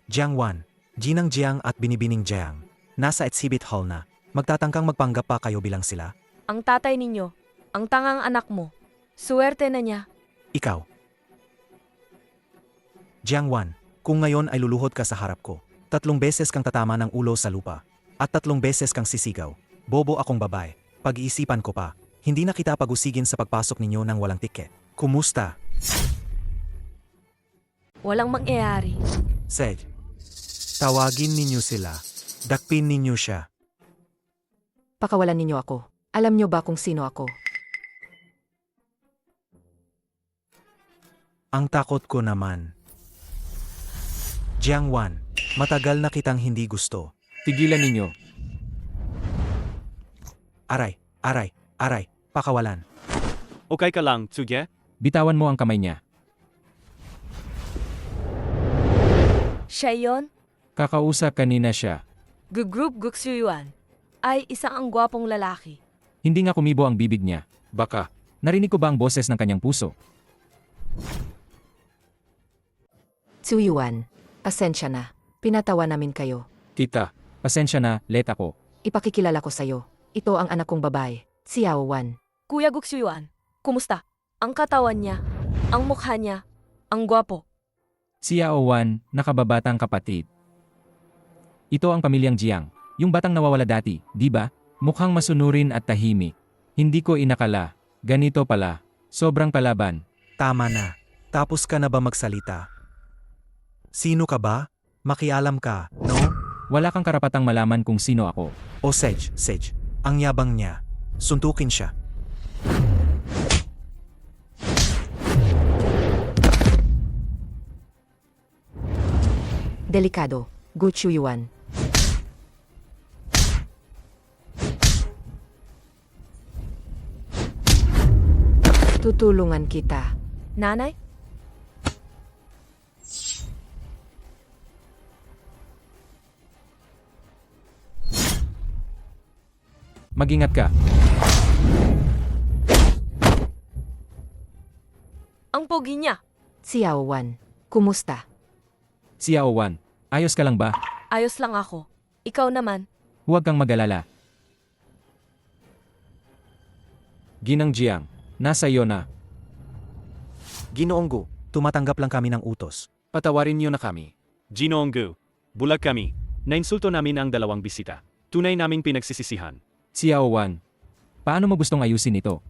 Jiang Wan, Ginang Jiang at Binibining Jiang. Nasa exhibit hall na. Magtatangkang magpanggap pa kayo bilang sila. Ang tatay ninyo, ang tangang anak mo. Suwerte na niya. Ikaw. Jiang Wan, kung ngayon ay luluhod ka sa harap ko, 3 beses kang tatama ng ulo sa lupa, at 3 beses kang sisigaw. Bobo akong babae. Pag-iisipan ko pa, hindi na kita pagusigin sa pagpasok ninyo ng walang tiket. Kumusta? Walang mangyayari. Sej. Tawagin ninyo sila. Dakpin ninyo siya. Pakawalan ninyo ako. Alam nyo ba kung sino ako? Ang takot ko naman. Jiang Wan, matagal na kitang hindi gusto. Tigilan ninyo. Aray, aray, aray, pakawalan. Okay ka lang, Tsuge? Bitawan mo ang kamay niya. Siya yon, Kakausap kanina siya. Gugroup Guxuyuan, ay isang ang gwapong lalaki. Hindi nga kumibo ang bibig niya. Baka, narinig ko ba ang boses ng kanyang puso? Tsuyuan, pasensya na. Pinatawa namin kayo. Tita, pasensya na, late ako. Ipakikilala ko sa'yo. Ito ang anak kong babae, si Yao Wan. Kuya Guxuyuan, kumusta? Ang katawan niya, ang mukha niya, ang gwapo. Si Yao Wan, nakababatang kapatid. Ito ang pamilyang Jiang, yung batang nawawala dati, di ba? Mukhang masunurin at tahimik. Hindi ko inakala. Ganito pala. Sobrang palaban. Tama na. Tapos ka na ba magsalita? Sino ka ba? Makialam ka, no? Wala kang karapatang malaman kung sino ako. O Sej, ang yabang niya. Suntukin siya. Delikado, Gu Chuyuan. Tutulungan kita. Nanay? Mag-ingat ka. Ang pogi niya. Si Yao Wan, kumusta? Si Yao Wan, ayos ka lang ba? Ayos lang ako. Ikaw naman. Huwag kang mag-alala. Ginang Jiang, nasa iyo na. Ginoong Gu, tumatanggap lang kami ng utos. Patawarin niyo na kami. Ginoong Gu, bulag kami. Nainsulto namin ang 2 bisita. Tunay naming pinagsisisihan. Si Yao Wan, paano mo gustong ayusin ito?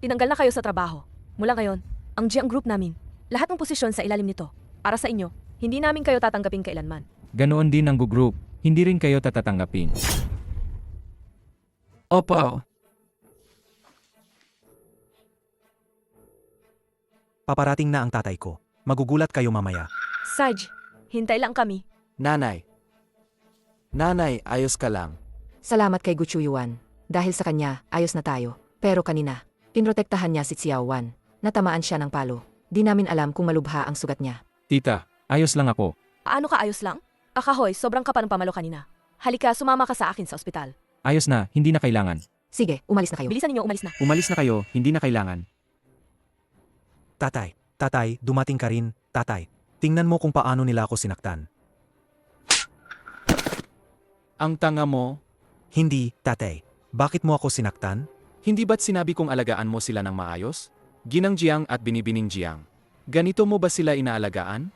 Tinanggal na kayo sa trabaho. Mula ngayon, ang Jiang Group namin. Lahat ng posisyon sa ilalim nito. Para sa inyo, hindi namin kayo tatanggapin kailanman. Ganoon din ang group, hindi rin kayo tatatanggapin. Opo. Paparating na ang tatay ko. Magugulat kayo mamaya. Sarge, hintay lang kami. Nanay. Nanay, ayos ka lang. Salamat kay Gu Chuyuan. Dahil sa kanya, ayos na tayo. Pero kanina, pinrotektahan niya si Xiao Wan. Natamaan siya ng palo. Di namin alam kung malubha ang sugat niya. Tita, ayos lang ako. Ano ka ayos lang? Akahoy, sobrang kapal ng pamalo kanina. Halika, sumama ka sa akin sa ospital. Ayos na, hindi na kailangan. Sige, umalis na kayo. Bilisan ninyo, umalis na. Umalis na kayo, hindi na kailangan. Tatay, dumating ka rin, tatay. Tingnan mo kung paano nila ako sinaktan. Ang tanga mo, Hindi, tatay. Bakit mo ako sinaktan? hindi ba't sinabi kong alagaan mo sila ng maayos? Ginang Jiang at Binibining Jiang. Ganito mo ba sila inaalagaan?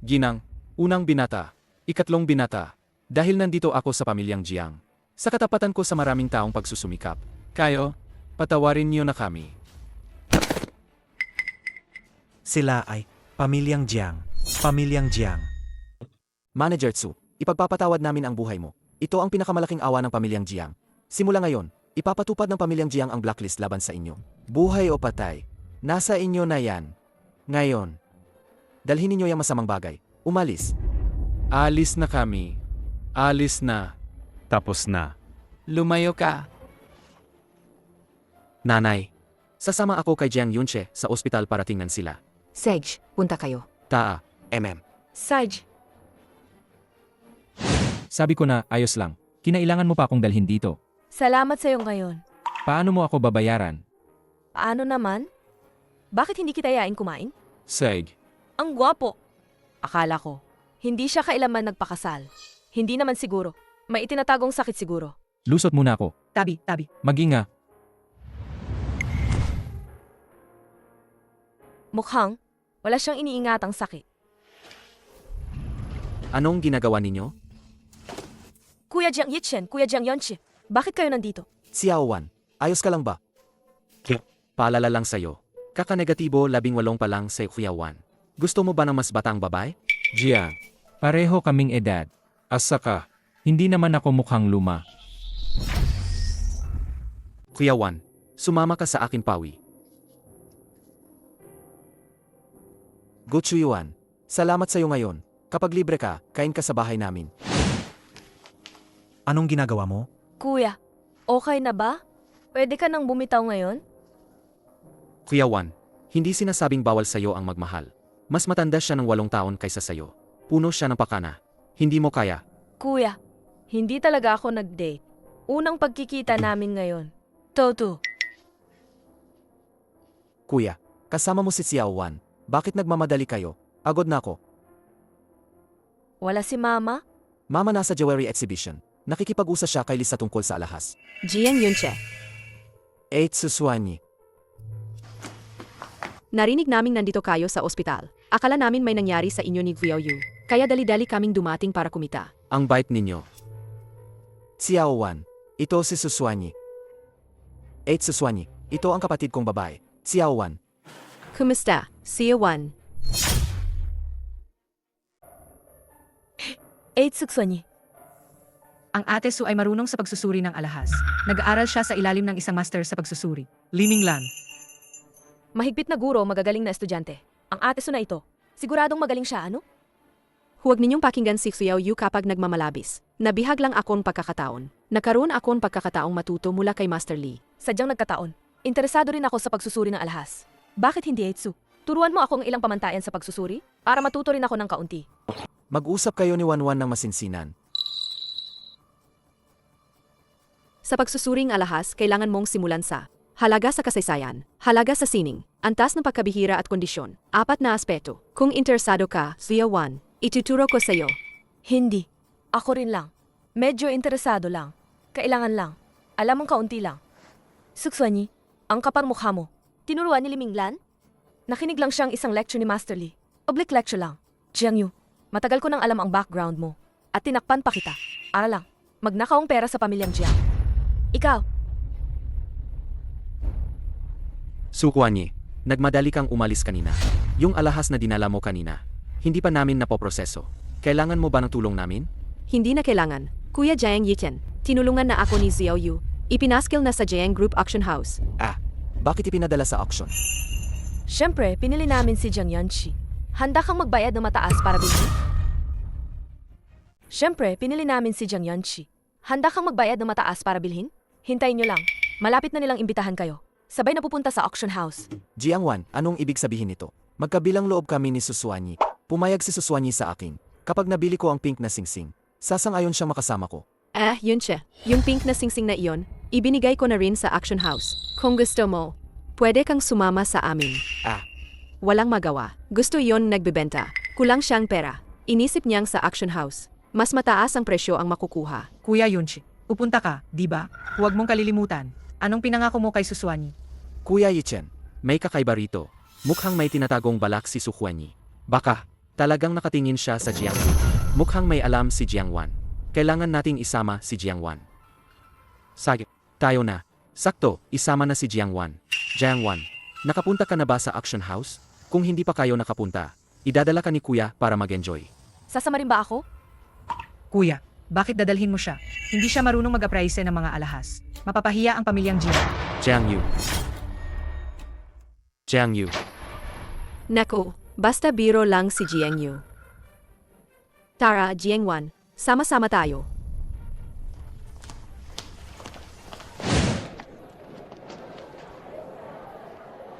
Ginang, unang binata, ikatlong binata, dahil nandito ako sa pamilyang Jiang. Sa katapatan ko sa maraming taong pagsusumikap. Kayo, patawarin niyo na kami. Sila ay pamilyang Jiang. Pamilyang Jiang. Manager Tsu, ipagpapatawad namin ang buhay mo. Ito ang pinakamalaking awa ng pamilyang Jiang. Simula ngayon, Ipapatupad ng pamilyang Jiang ang blacklist laban sa inyo. Buhay o patay, nasa inyo na yan. Ngayon, dalhin ninyo yung masamang bagay. Umalis. Alis na kami. Alis na. Tapos na. Lumayo ka. Nanay, sasama ako kay Jiang Yunche sa ospital para tingnan sila. Sage, punta kayo. Taa, Sarge, Sabi ko na, ayos lang. Kinailangan mo pa akong dalhin dito. salamat sa'yo ngayon. Paano mo ako babayaran? Paano naman? Bakit hindi kita yain kumain? Sage. Ang gwapo. Akala ko, hindi siya kailanman nagpakasal. Hindi naman siguro. May itinatagong sakit siguro. Lusot muna ako. Tabi, tabi. Maginga. Mukhang, wala siyang iniingatang sakit. Anong ginagawa ninyo? Kuya Jiang Yichen, Kuya Jiang Yonchi, bakit kayo nandito? Xiao Wan, ayos ka lang ba? Paalala lang sa'yo. Kakanegatibo 18 pa lang sa Kuya Wan. Gusto mo ba ng mas batang babae? Jiang. Pareho kaming edad. Asa ka. Hindi naman ako mukhang luma. Kuya Wan, sumama ka sa akin pawi. Guchuyuan, salamat sa'yo ngayon. Kapag libre ka, kain ka sa bahay namin. Anong ginagawa mo? Kuya, okay na ba? Pwede ka nang bumitaw ngayon? Kuya Wan, hindi sinasabing bawal sa'yo ang magmahal. Mas matanda siya ng 8 taon kaysa sa'yo. Puno siya ng pakana. Hindi mo kaya. Kuya, hindi talaga ako nag-date. Unang pagkikita namin ngayon. Toto, Kuya, kasama mo si Xiao Wan. Bakit nagmamadali kayo? Agod na ako. wala si Mama? Mama nasa jewelry exhibition. Nakikipag-usa siya kay Lisa tungkol sa alahas. Jiang Yunche, 8 Suswanyi. narinig naming nandito kayo sa ospital. Akala namin may nangyari sa inyo ni Xiao Yu. Kaya dali-dali kaming dumating para kumita. Ang bait ninyo. Xiao Wan, ito si Suswanyi. 8 Suswanyi, ito ang kapatid kong babae. Xiao Wan. Kumusta, Xiao Wan? 8 Suksonyi. Ang ate Su ay marunong sa pagsusuri ng alahas. Nag-aaral siya sa ilalim ng isang master sa pagsusuri. Liming Lan. Mahigpit na guro, magagaling na estudyante. Ang ate Su na ito. Siguradong magaling siya, ano? Huwag ninyong pakinggan si Xiao Yu kapag nagmamalabis. Nabihag lang akong pagkakataon. Nakaroon akong pagkakataong matuto mula kay Master Lee. Sadyang nagkataon. Interesado rin ako sa pagsusuri ng alahas. Bakit hindi, Eitsu? Turuan mo akong ilang pamantayan sa pagsusuri para matuto rin ako ng kaunti. Mag-usap kayo ni Wanwan ng masinsinan. Sa pagsusuring alahas, kailangan mong simulan sa halaga sa kasaysayan, halaga sa sining, antas ng pagkabihira at kondisyon. 4 na aspeto. Kung interesado ka, Xiao Wan, ituturo ko sa iyo. Hindi. Ako rin lang. Medyo interesado lang. Kailangan lang. Alam mong kaunti lang. Suksonyi, ang kapal mukha mo. Tinuruan ni Liming Lan? Nakinig lang siyang isang lecture ni Master Lee. Public lecture lang. Jiang Yu, matagal ko nang alam ang background mo. At tinakpan pa kita. Ara lang, magnakaw ang pera sa pamilyang Jiang. Ikaw, Sukwanyi, nagmadali kang umalis kanina. Yung alahas na dinala mo kanina, hindi pa namin napoproseso. Kailangan mo ba ng tulong namin? Hindi na kailangan. Kuya Jiang Yichen, tinulungan na ako ni Xiao Yu. Ipinaskil na sa Jiang Group Auction House. Bakit ipinadala sa auction? syempre, pinili namin si Jiang Yanchi. Handa kang magbayad ng mataas para bilhin? Syempre, pinili namin si Jiang Yanchi. Handa kang magbayad ng mataas para bilhin? Hintayin nyo lang. Malapit na nilang imbitahan kayo. Sabay na pupunta sa auction house. Jiang Wan, anong ibig sabihin nito? Magkabilang loob kami ni Suswanyi. Pumayag si Suswanyi sa akin. Kapag nabili ko ang pink na singsing, sasang-ayon siya makasama ko. Yun siya. Yung pink na singsing na iyon, ibinigay ko na rin sa auction house. Kung gusto mo, pwede kang sumama sa amin. Walang magawa. Gusto iyon nagbebenta. Kulang siyang pera. Inisip niyang sa auction house. Mas mataas ang presyo ang makukuha. Kuya Yunchi, upunta ka, di ba? Huwag mong kalilimutan. Anong pinangako mo kay Suswanyi? Kuya Yichen, may kakaiba rito. Mukhang may tinatagong balak si Suswanyi. Baka, talagang nakatingin siya sa Jiang Wan. Mukhang may alam si Jiang Wan. Kailangan nating isama si Jiang Wan. Sige, tayo na. Sakto, isama na si Jiang Wan. Jiang Wan, nakapunta ka na ba sa auction house? Kung hindi pa kayo nakapunta, idadala ka ni Kuya para mag-enjoy. Sasama rin ba ako? Kuya, Bakit dadalhin mo siya? Hindi siya marunong mag-apraise ng mga alahas. Mapapahiya ang pamilyang Jiang. Jiang Yu. Jiang Yu. Naku, basta biro lang si Jiang Yu. Tara, Jiang Wan, sama-sama tayo.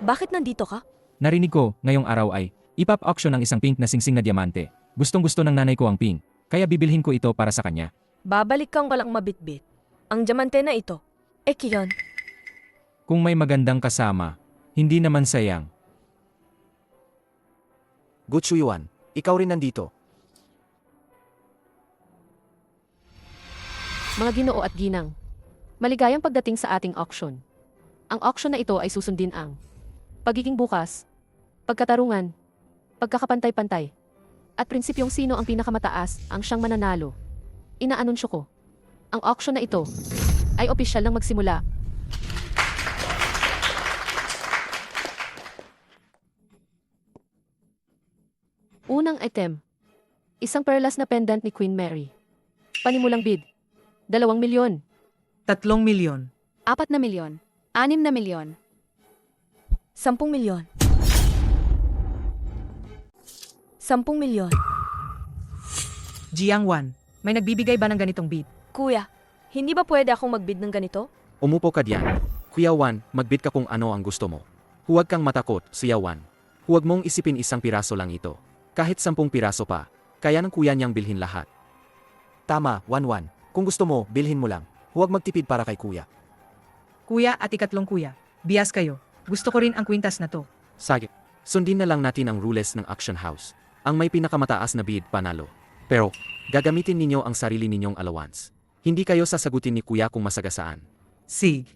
Bakit nandito ka? Narinig ko, ngayong araw ay, ipap-auction ang isang pink na singsing na diamante. Gustong-gusto ng nanay ko ang pink, kaya bibilhin ko ito para sa kanya. Babalik kang walang mabitbit. Ang diamante na ito. Kiyon. Kung may magandang kasama, hindi naman sayang. Gu Chuyuan, ikaw rin nandito. Mga ginoo at ginang, maligayang pagdating sa ating auction. Ang auction na ito ay susundin ang pagiging bukas, pagkatarungan, pagkakapantay-pantay, at prinsipyong sino ang pinakamataas ang siyang mananalo. Inaanunsyo ko, ang auction na ito ay opisyal nang magsimula. Unang item, isang perlas na pendant ni Queen Mary. Panimulang bid, 2 milyon. 3 milyon. 4 na milyon. 6 na milyon. 10 milyon. 10 milyon. Jiang Wan, may nagbibigay ba ng ganitong bid? Kuya, hindi ba pwede akong magbid ng ganito? Umupo ka diyan. Kuya Wan, magbid ka kung ano ang gusto mo. Huwag kang matakot, Kuya Wan. Huwag mong isipin isang piraso lang ito. Kahit 10 piraso pa, kaya ng kuya niyang bilhin lahat. Tama, Wan. Kung gusto mo, bilhin mo lang. Huwag magtipid para kay kuya. Kuya at ikatlong kuya, bias kayo. Gusto ko rin ang kwintas na to. Sige, sundin na lang natin ang rules ng auction house. Ang may pinakamataas na bid panalo. Pero, gagamitin ninyo ang sarili ninyong allowance. Hindi kayo sasagutin ni kuya kung masagasaan. Sig.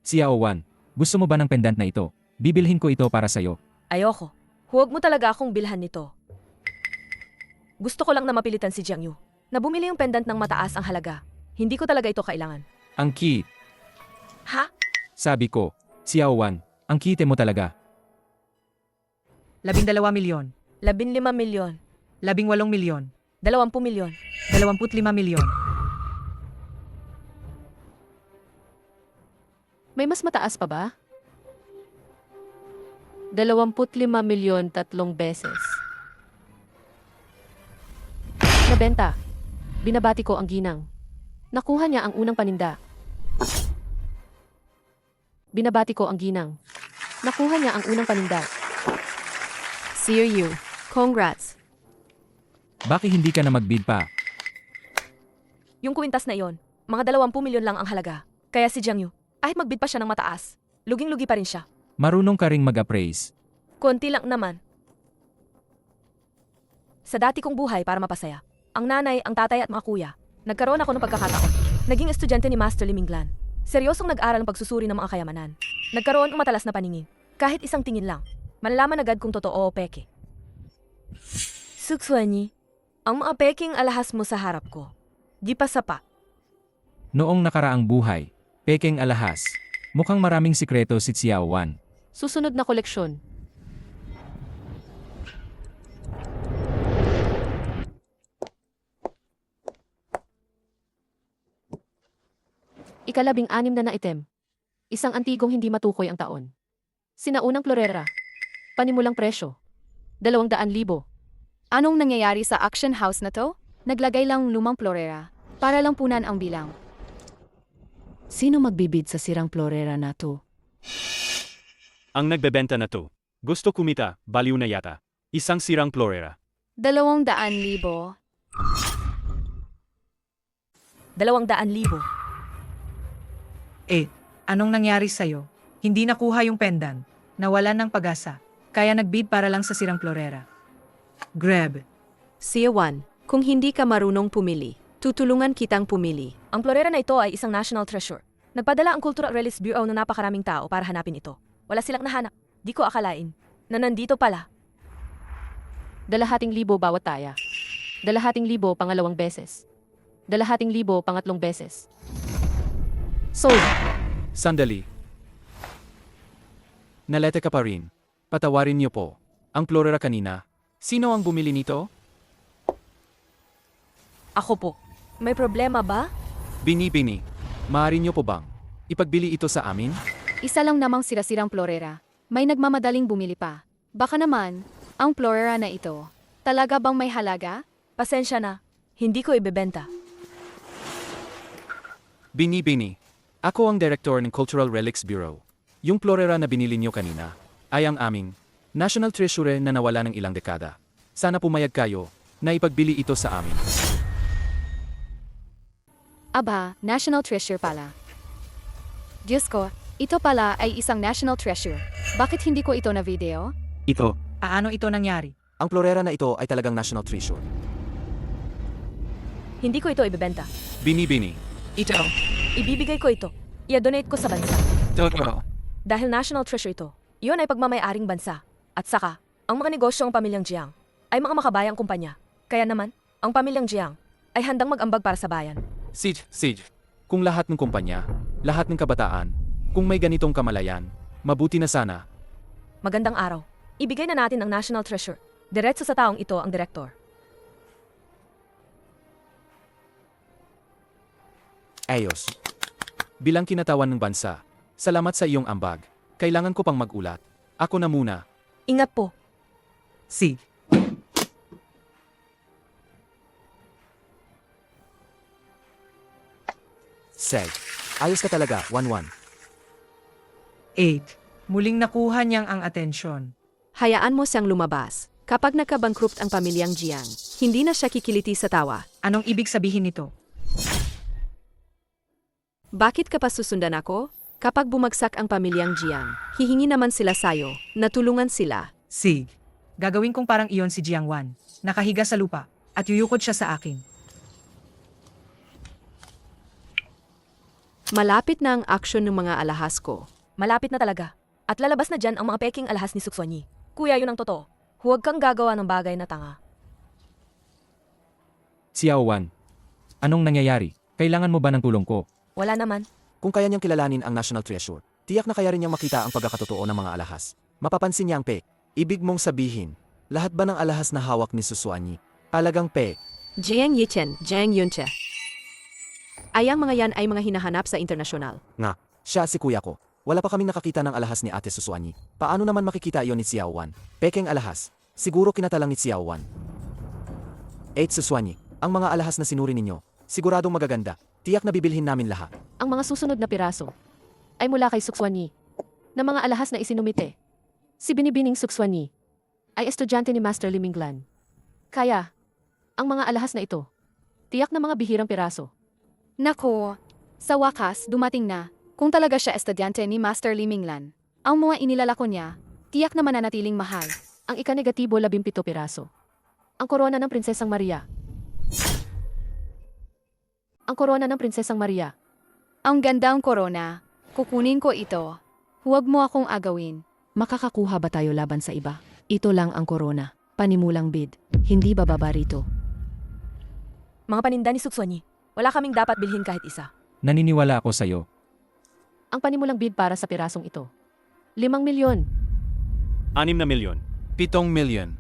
Xiao Wan, gusto mo ba ng pendant na ito? Bibilhin ko ito para sa'yo. Ayoko. Huwag mo talaga akong bilhan nito. Gusto ko lang na mapilitan si Jiang Yu na bumili yung pendant ng mataas ang halaga. Hindi ko talaga ito kailangan. Ang cute. Ha? Sabi ko, Xiao Wan, ang cute mo talaga. 12 milyon. 15 milyon. 18 milyon. 20 milyon. 25 milyon. May mas mataas pa ba? 25 milyon 3 beses. Nabenta. Binabati ko ang ginang. Nakuha niya ang unang paninda. Binabati ko ang ginang. Nakuha niya ang unang paninda. See you. Congrats. Bakit hindi ka na magbid pa? Yung kwintas na iyon, mga 20 milyon lang ang halaga. Kaya si Jiang Yu, kahit magbid pa siya ng mataas, luging-lugi pa rin siya. Marunong ka ring mag-appraise. Konti lang naman. Sa dati kong buhay para mapasaya, ang nanay, ang tatay at mga kuya, nagkaroon ako ng pagkakataon. Naging estudyante ni Master Lee Minglan. Seryosong nag-aral ng pagsusuri ng mga kayamanan. Nagkaroon ng matalas na paningin. Kahit isang tingin lang, malalaman agad kung totoo o peke. Sukswani, ang mga peking alahas mo sa harap ko, di pa sapat. Noong nakaraang buhay, pekeng alahas. Mukhang maraming sikreto si Xiao Wan. Susunod na koleksyon. Ika-16 na item. Isang antigong hindi matukoy ang taon. Sinaunang florera. Panimulang presyo. 200,000. Anong nangyayari sa auction house na to? Naglagay lang lumang florera para lang punan ang bilang. Sino magbibid sa sirang florera na to? Ang nagbebenta na to. Gusto kumita, baliw na yata. Isang sirang florera. 200,000. 200,000. Anong nangyari sa'yo? Hindi nakuha yung pendant. Nawalan ng pag-asa. Kaya nagbid para lang sa sirang florera. Grab. Siawan, kung hindi ka marunong pumili, tutulungan kitang pumili. Ang florera na ito ay isang national treasure. Nagpadala ang Cultural Relics Bureau ng napakaraming tao para hanapin ito. Wala silang nahanap. Di ko akalain na nandito pala. 200,000 bawat taya. 200,000 pangalawang beses. 200,000 pangatlong beses. Sold. Sandali. Nalete ka pa rin. Patawarin niyo po. Ang florera kanina. Sino ang bumili nito? Ako po. May problema ba? Bini, maaari niyo po bang ipagbili ito sa amin? Isa lang namang sirasirang florera. May nagmamadaling bumili pa. Baka naman, ang florera na ito, talaga bang may halaga? Pasensya na. Hindi ko ibebenta. Bini, ako ang director ng Cultural Relics Bureau. Yung florera na binili niyo kanina ay ang aming National Treasure na nawala ng ilang dekada. Sana pumayag kayo na ipagbili ito sa amin. Aba, national treasure pala. Diyos ko, ito pala ay isang national treasure. Bakit hindi ko ito na video? Ito, Paano ito nangyari? Ang florera na ito ay talagang national treasure. Hindi ko ito ibebenta. Bini, Ito. Ibibigay ko ito. I-donate ko sa bansa. Totoo. Dahil national treasure ito, iyon ay pagmamay-aring bansa. At saka, ang mga negosyong pamilyang Jiang ay mga makabayang kumpanya. Kaya naman, ang pamilyang Jiang ay handang mag-ambag para sa bayan. Sige. Kung lahat ng kumpanya, lahat ng kabataan, kung may ganitong kamalayan, mabuti na sana. Magandang araw. Ibigay na natin ang national treasure. Diretso sa taong ito ang direktor. Ayos. Bilang kinatawan ng bansa, salamat sa iyong ambag. Kailangan ko pang magulat. Ako na muna. Ingat po. Si. Seg. Ayos ka talaga, 1-1. 8. Muling nakuha niyang ang atensyon. Hayaan mo siyang lumabas. Kapag nagkabankrupt ang pamilyang Jiang, hindi na siya kikiliti sa tawa. Anong ibig sabihin nito? Bakit ka pa susundan ako? Kapag bumagsak ang pamilyang Jiang, hihingi naman sila sayo, natulungan sila. Si. Gagawin kong parang iyon si Jiang Wan. Nakahiga sa lupa. At yuyukod siya sa akin. Malapit na ang aksyon ng mga alahas ko. Malapit na talaga. At lalabas na dyan ang mga peking alahas ni Suksonyi. Kuya, yun ang totoo. Huwag kang gagawa ng bagay na tanga. Xiao Wan, anong nangyayari? Kailangan mo ba ng tulong ko? Wala naman. Kung kaya niyang kilalanin ang national treasure, tiyak na kaya rin niyang makita ang pagkakatotoo ng mga alahas. Mapapansin niya ang pe. Ibig mong sabihin, lahat ba ng alahas na hawak ni Susuanyi? Talagang pe. Jiang Yichen, Jiang Yunche. Ay ang mga yan ay mga hinahanap sa internasyonal. Nga, siya si kuya ko. Wala pa kaming nakakita ng alahas ni Ate Susuanyi. Paano naman makikita iyon ni Xiao Wan? Pekeng alahas. Siguro kinatalang ni Xiao Wan. 8 Susuanyi, ang mga alahas na sinuri ninyo, siguradong magaganda. Tiyak na bibilhin namin lahat. Ang mga susunod na piraso ay mula kay Sukswani na mga alahas na isinumite. Si Binibining Sukswani ay estudyante ni Master Liminglan. Kaya, ang mga alahas na ito, tiyak na mga bihirang piraso. Nako, sa wakas, dumating na. Kung talaga siya estudyante ni Master Liminglan, ang mga inilalako niya, tiyak na mananatiling mahal. Ang ika-negatibo 17 piraso. Ang korona ng Prinsesang Maria. Ang korona ng Prinsesang Maria. Ang gandang korona. Kukunin ko ito. Huwag mo akong agawin. Makakakuha ba tayo laban sa iba? Ito lang ang korona. Panimulang bid. Hindi bababa rito. Mga paninda ni Suksonyi, wala kaming dapat bilhin kahit isa. Naniniwala ako sa'yo. Ang panimulang bid para sa pirasong ito. 5 milyon. 6 na milyon. 7 milyon.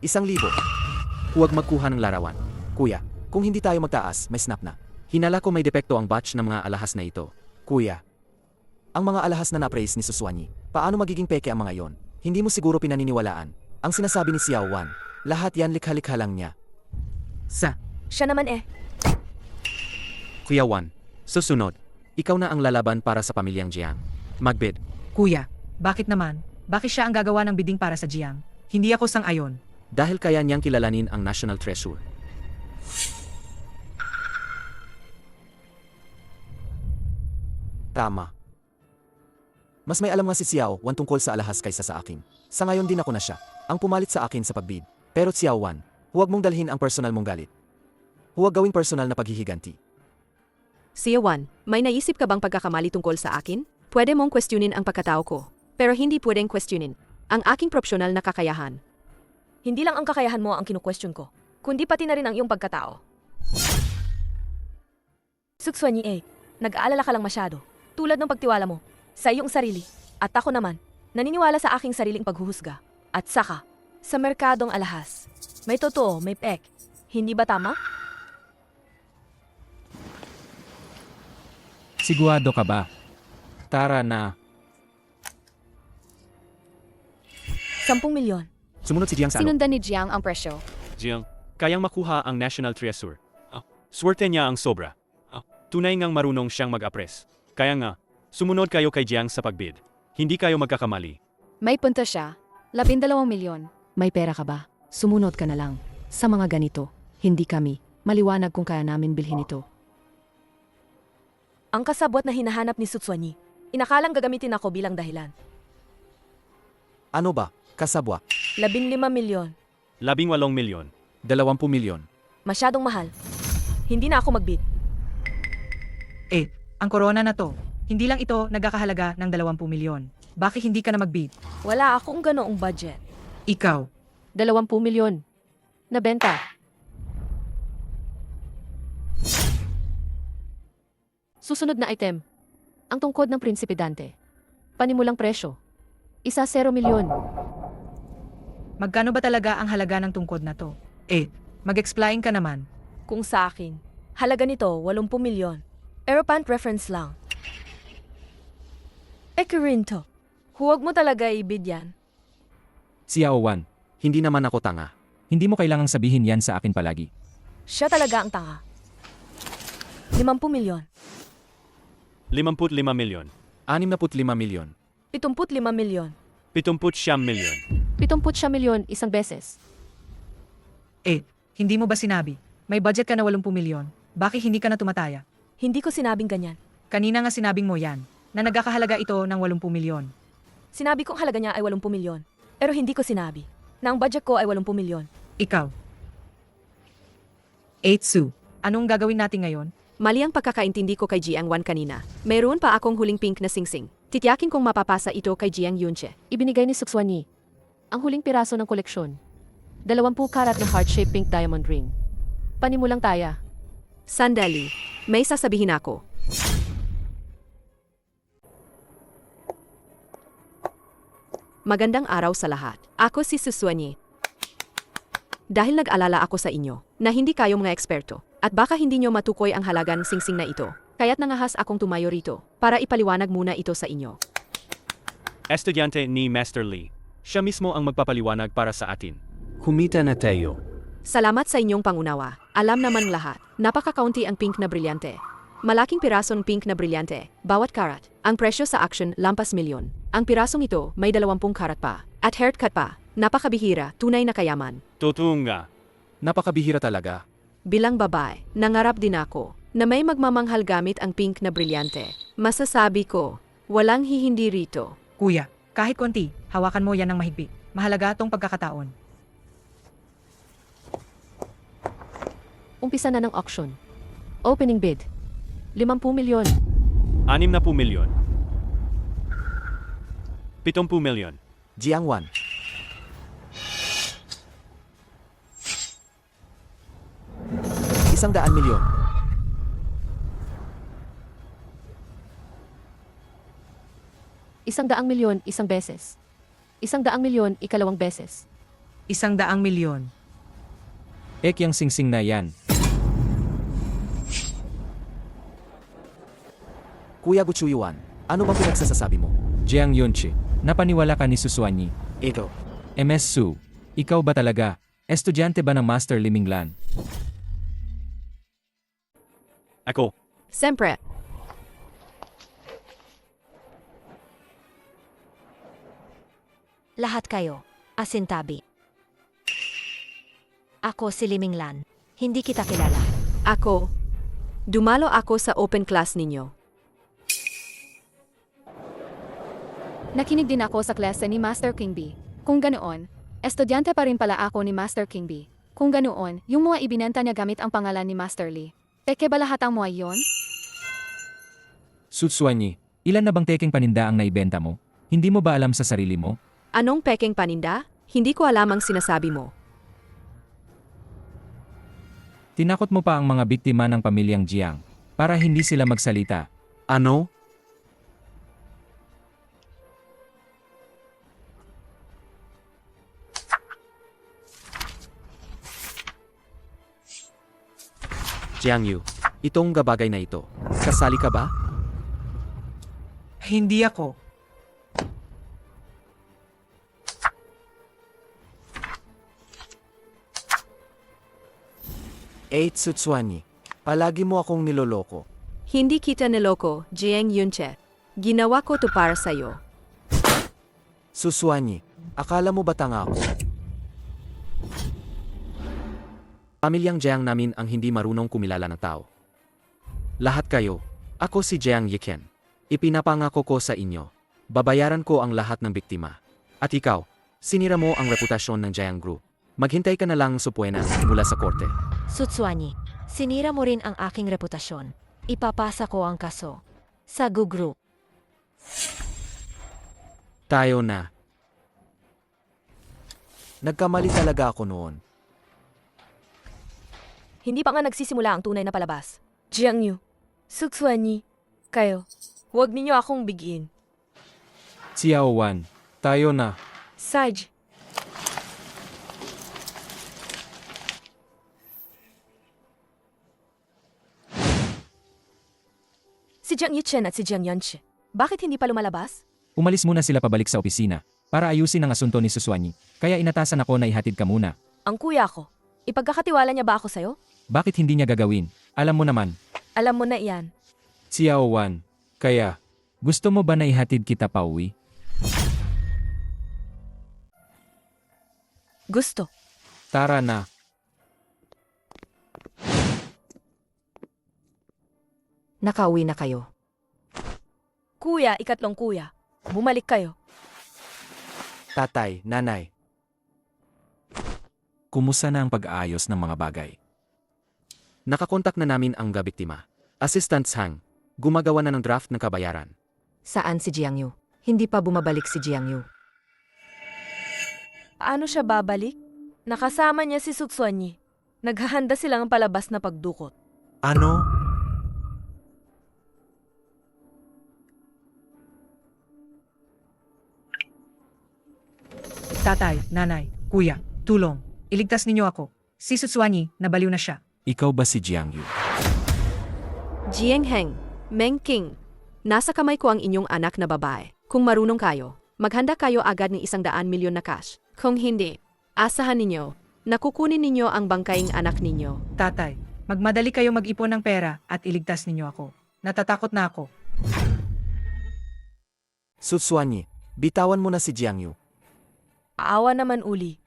1,000. Huwag magkuha ng larawan. Kuya, kung hindi tayo magtaas, may snap na. Hinala ko may depekto ang batch ng mga alahas na ito. Kuya, ang mga alahas na na-praise ni Susuanyi, paano magiging peke ang mga yon? Hindi mo siguro pinaniniwalaan. Ang sinasabi ni Xiao Wan, lahat yan likha-likha lang niya. Sa. Siya naman eh. Kuya Wan, susunod. Ikaw na ang lalaban para sa pamilyang Jiang. Magbid. Kuya, bakit naman? Bakit siya ang gagawa ng bidding para sa Jiang? Hindi ako sang-ayon. Dahil kaya niyang kilalanin ang national treasure. Tama. Mas may alam nga si Xiao Wan tungkol sa alahas kaysa sa akin. Sa ngayon din ako na siya, ang pumalit sa akin sa pagbid. Pero Xiao Wan, huwag mong dalhin ang personal mong galit. Huwag gawing personal na paghihiganti. Siawan, may naisip ka bang pagkakamali tungkol sa akin? Pwede mong questionin ang pagkatao ko, pero hindi pwedeng questionin ang aking propsyonal na kakayahan. Hindi lang ang kakayahan mo ang kinu-question ko, kundi pati na rin ang iyong pagkatao. Suksonyi eh, nag-aalala ka lang masyado, tulad ng pagtiwala mo sa iyong sarili. At ako naman, naniniwala sa aking sariling paghuhusga. At saka, sa merkadong alahas, may totoo, may pek. Hindi ba tama? Sigurado ka ba? Tara na. 10 milyon. Sumunod si Jiang sa ano? Sinundan ni Jiang ang presyo. Jiang, kayang makuha ang National Treasure. Swerte niya ang sobra. Tunay ngang marunong siyang mag-apres. Kaya nga, sumunod kayo kay Jiang sa pagbid. Hindi kayo magkakamali. May punta siya. 12 milyon. May pera ka ba? Sumunod ka na lang. Sa mga ganito, hindi kami. Maliwanag kung kaya namin bilhin ito. Ang kasabwat na hinahanap ni Tsutswanyi. Inakalang gagamitin ako bilang dahilan. Ano ba? Kasabwa. 15 milyon. 18 milyon. 20 milyon. Masyadong mahal. Hindi na ako magbid. Ang korona na to, hindi lang ito nagkakahalaga ng 20 milyon. Bakit hindi ka na magbid? Wala akong ganoong budget. Ikaw, 20 milyon. Nabenta. Susunod na item. Ang tungkod ng Prinsipe Dante. Panimulang presyo. 0 milyon. magkano ba talaga ang halaga ng tungkod na to? Mag-explain ka naman. Kung sa akin, halaga nito 80 milyon. Aeropant reference lang. Ekarinto, huwag mo talaga ibid yan. Xiao Wan, Hindi naman ako tanga. hindi mo kailangang sabihin yan sa akin palagi. Siya talaga ang tanga. 50 milyon. 55 milyon. 65 milyon. 75 milyon. 70 milyon. 70 milyon isang beses. Hindi mo ba sinabi? May budget ka na 80 milyon. Bakit hindi ka na tumataya? Hindi ko sinabing ganyan. Kanina nga sinabing mo yan, na nagkakahalaga ito ng 80 milyon. Sinabi kong halaga niya ay 80 milyon. Pero hindi ko sinabi na ang budget ko ay 80 milyon. Ikaw. Su, anong gagawin natin ngayon? Mali ang pagkakaintindi ko kay Jiang Wan kanina. Mayroon pa akong huling pink na singsing. Titiyakin kong mapapasa ito kay Jiang Yunche. Ibinigay ni Tsutswanyi ang huling piraso ng koleksyon. 20 karat na heart-shaped pink diamond ring. Panimulang taya. Sandali, may sasabihin ako. Magandang araw sa lahat. Ako si Tsutswanyi. Dahil nag-alala ako sa inyo, na hindi kayo mga eksperto, at baka hindi nyo matukoy ang halaga ng singsing na ito, kaya't nangahas akong tumayo rito, para ipaliwanag muna ito sa inyo. Estudyante ni Master Lee. Siya mismo ang magpapaliwanag para sa atin. Humita na tayo. Salamat sa inyong pangunawa. Alam naman lahat, napaka-kaunti ang pink na brilyante. Malaking pirasong pink na brilyante, bawat karat. Ang presyo sa auction, lampas milyon. Ang pirasong ito, may 20 karat pa. At haircut pa, napakabihira, tunay na kayaman. Totoo nga. Napakabihira talaga. Bilang babae, nangarap din ako na may magmamanghal gamit ang pink na brilyante. Masasabi ko, walang hihindi rito. Kuya, kahit konti, hawakan mo yan ng mahigpit. Mahalaga tong pagkakataon. Umpisa na ng auction. Opening bid. 50 milyon. 60 milyon. 70 milyon. Jiang Wan. $100 milyon. $100 milyon isang beses. $100 milyon ikalawang beses. 100 milyon. Yung singsing na yan. Kuya Guchuyuan, ano bang pinagsasasabi mo? Jiang Yunchi, napaniwala ka ni Tsutswanyi. Ito. MS Su, ikaw ba talaga? Estudyante ba ng Master Li Minglan? Ako. Siyempre, Lahat kayo, asintabi. Ako si Liminglan. Hindi kita kilala. dumalo ako sa open class ninyo. Nakinig din ako sa klase ni Master King B. Kung ganoon, estudyante pa rin pala ako ni Master King B. Kung ganoon, yung mga ibinenta niya gamit ang pangalan ni Master Lee. Peke ba lahat ang mga yon? Tsutswanyi, ilan na bang teking paninda ang naibenta mo? Hindi mo ba alam sa sarili mo? Anong pekeng paninda? Hindi ko alam ang sinasabi mo. Tinakot mo pa ang mga biktima ng pamilyang Jiang para hindi sila magsalita. Ano? Jiang Yu, itong gabagay na ito. Kasali ka ba? Hindi ako. Tsutswani, palagi mo akong niloloko. Hindi kita niloko, Jiang Yunche. Ginawa ko to para sa'yo. Suswani, akala mo ba tanga ako? Pamilyang Jiang namin ang hindi marunong kumilala ng tao. Lahat kayo, ako si Jiang Yiken. Ipinapangako ko sa inyo, babayaran ko ang lahat ng biktima. At ikaw, sinira mo ang reputasyon ng Jiang Group. Maghintay ka na lang supwenas mula sa korte. Tsutswani, sinira mo rin ang aking reputasyon. Ipapasa ko ang kaso sa Gu Group. Tayo na. Nagkamali talaga ako noon. Hindi pa nga nagsisimula ang tunay na palabas. Jiang Yu, Tsutswani, kayo, huwag ninyo akong bigin. Xiao Wan, tayo na. Saj, si Jiang Yichen at si Jiang Yanchi, bakit hindi pa lumalabas? Umalis muna sila pabalik sa opisina para ayusin ang asunto ni Suswani, kaya inatasan ako na ihatid ka muna. Ang kuya ko, ipagkakatiwala niya ba ako sa'yo? Bakit hindi niya gagawin? Alam mo naman. Alam mo na iyan. Xiao Wan, kaya, gusto mo ba na ihatid kita pauwi? Gusto. Tara na. Nakauwi na kayo. Kuya, ikatlong kuya. Bumalik kayo. Tatay, nanay. Kumusta na ang pag-aayos ng mga bagay? Nakakontak na namin ang biktima. Assistant Hang, gumagawa na ng draft ng kabayaran. Saan si Jiang Yu? Hindi pa bumabalik si Jiang Yu. Paano siya babalik? Nakasama niya si Tsutswani. Naghahanda silang palabas na pagdukot. Ano? Tatay, nanay, kuya, tulong. Iligtas ninyo ako. Si Tsutswani, nabaliw na siya. Ikaw ba si Jiang Yu? Jiang Heng, Meng King. Nasa kamay ko ang inyong anak na babae. Kung marunong kayo, maghanda kayo agad ng 100 milyon na cash. Kung hindi, asahan ninyo, nakukunin ninyo ang bangkaing anak ninyo. Tatay, magmadali kayo mag-ipon ng pera at iligtas ninyo ako. Natatakot na ako. Tsutswani, bitawan mo na si Jiang Yu. Aawa naman uli.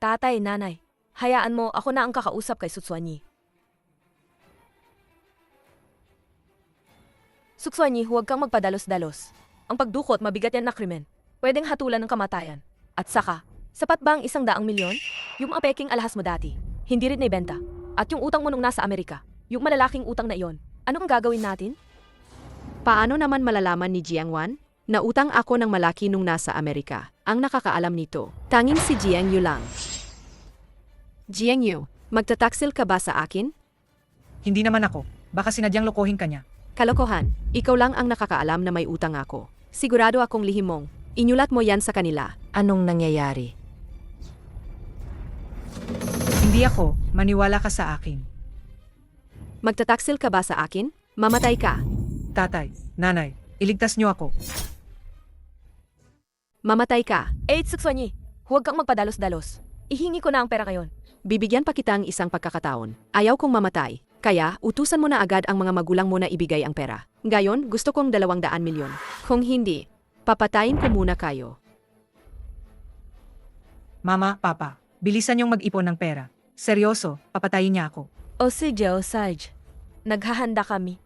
Tatay, nanay, hayaan mo ako na ang kakausap kay Tsutswani. Tsutswani, huwag kang magpadalos-dalos. Ang pagdukot, mabigat yan na krimen. Pwedeng hatulan ng kamatayan. At saka, sapat ba ang 100 milyon? Yung mga peking alahas mo dati, hindi rin naibenta. At yung utang mo nung nasa Amerika, yung malalaking utang na iyon, anong gagawin natin? Paano naman malalaman ni Jiang Wan? Nautang ako ng malaki nung nasa Amerika. Ang nakakaalam nito, tanging si Jiang Yu lang. Jiang Yu, magtataksil ka ba sa akin? Hindi naman ako. Baka sinadyang lokohin ka niya. Kalokohan, ikaw lang ang nakakaalam na may utang ako. Sigurado akong lihim mong, inyulat mo yan sa kanila. Anong nangyayari? Hindi ako. Maniwala ka sa akin. Magtataksil ka ba sa akin? Mamatay ka. Tatay, nanay, iligtas niyo ako. Mamatay ka. Tsutswani, huwag kang magpadalos-dalos. Ihingi ko na ang pera ngayon. Bibigyan pa kita ng isang pagkakataon. Ayaw kong mamatay. Kaya, utusan mo na agad ang mga magulang mo na ibigay ang pera. Ngayon, gusto kong 200 milyon. Kung hindi, papatayin ko muna kayo. Mama, papa, bilisan niyong mag-ipon ng pera. Seryoso, papatayin niya ako. O sige, Saj. Naghahanda kami.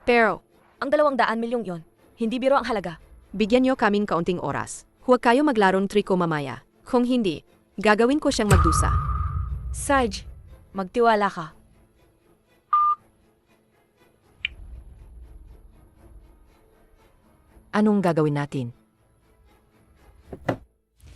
Pero, Ang 200 milyong yon, hindi biro ang halaga. bigyan niyo kaming kaunting oras. Huwag kayo maglarong triko mamaya. Kung hindi, gagawin ko siyang magdusa. Saj, magtiwala ka. Anong gagawin natin?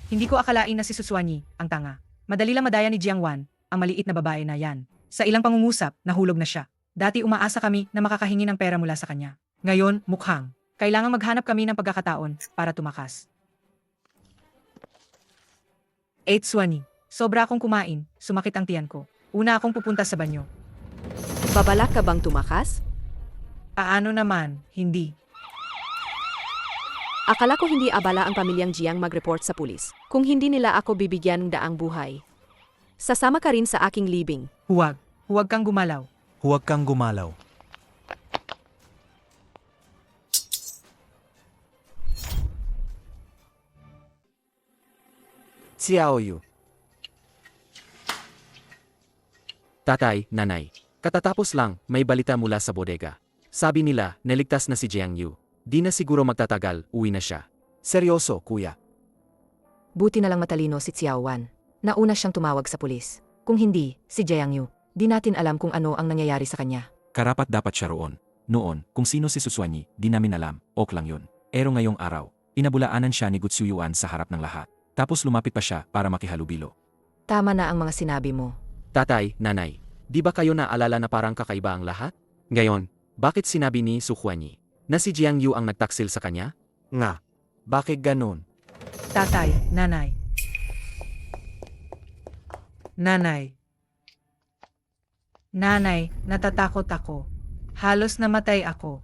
Hindi ko akalain na si Tsutswani ang tanga. Madali lang madaya ni Jiang Wan, ang maliit na babae na yan. Sa ilang pangungusap, nahulog na siya. Dati umaasa kami na makakahingi ng pera mula sa kanya. Ngayon, mukhang, kailangan maghanap kami ng pagkakataon para tumakas. Tsutswani, sobra akong kumain, sumakit ang tiyan ko. Una akong pupunta sa banyo. Babalak ka bang tumakas? Paano naman, hindi. Akala ko hindi abala ang pamilyang Jiang mag-report sa pulis. Kung hindi nila ako bibigyan ng daang buhay. Sasama ka rin sa aking libing. Huwag. Huwag kang gumalaw. Huwag kang gumalaw. Xiao Yu. Tatay, nanay. Katatapos lang, may balita mula sa bodega. Sabi nila, naligtas na si Jiang Yu. Di na siguro magtatagal, uwi na siya. Seryoso, kuya. Buti na lang matalino si Xiao Wan. Nauna siyang tumawag sa pulis. Kung hindi, si Jiang Yu, di natin alam kung ano ang nangyayari sa kanya. Karapat dapat siya roon. Noon, kung sino si Suswanyi, di namin alam, ok lang yun. Pero ngayong araw, inabulaanan siya ni Gutsuyuan sa harap ng lahat. Tapos lumapit pa siya para makihalubilo. Tama na ang mga sinabi mo. Tatay, nanay. Di ba kayo naalala na parang kakaiba ang lahat? Ngayon, bakit sinabi ni Suswanyi na si Jiang Yu ang nagtaksil sa kanya? Nga. Bakit ganun? Tatay, nanay. Nanay. Nanay, natatakot ako. Halos namatay ako.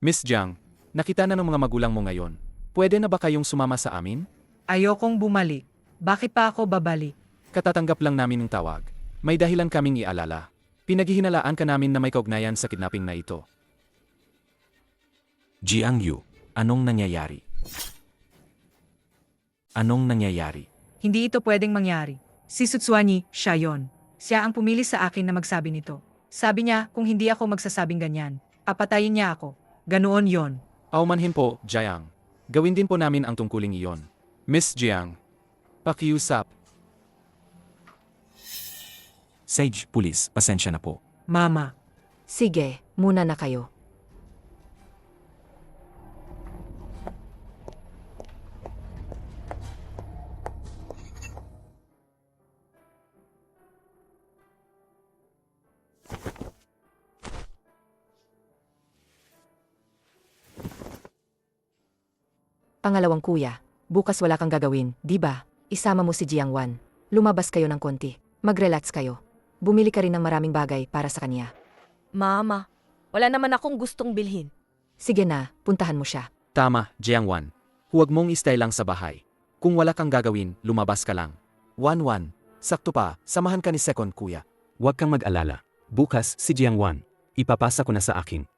Miss Jiang, nakita na ng mga magulang mo ngayon. Pwede na ba kayong sumama sa amin? Ayokong bumalik. Bakit pa ako babalik? Katatanggap lang namin ng tawag. May dahilan kaming ialala. Pinaghihinalaan ka namin na may kaugnayan sa kidnapping na ito. Jiang Yu, anong nangyayari? Anong nangyayari? Hindi ito pwedeng mangyari. Si Suswanyi, siya yon. Siya ang pumili sa akin na magsabi nito. Sabi niya, kung hindi ako magsasabing ganyan, papatayin niya ako. Ganoon yon. Aumanhin po, Jiang. Gawin din po namin ang tungkuling iyon. Miss Jiang, pakiusap. Sage, pulis, pasensya na po. Mama. Sige, muna na kayo. Pangalawang kuya, bukas wala kang gagawin, di ba? Isama mo si Jiang Wan. Lumabas kayo ng konti. Mag-relax kayo. Bumili ka rin ng maraming bagay para sa kanya. Mama, wala naman akong gustong bilhin. Sige na, puntahan mo siya. Tama, Jiang Wan. Huwag mong istay lang sa bahay. Kung wala kang gagawin, lumabas ka lang. Wan, sakto pa, samahan ka ni Second, kuya. Huwag kang mag-alala. Bukas, si Jiang Wan. Ipapasa ko na sa akin.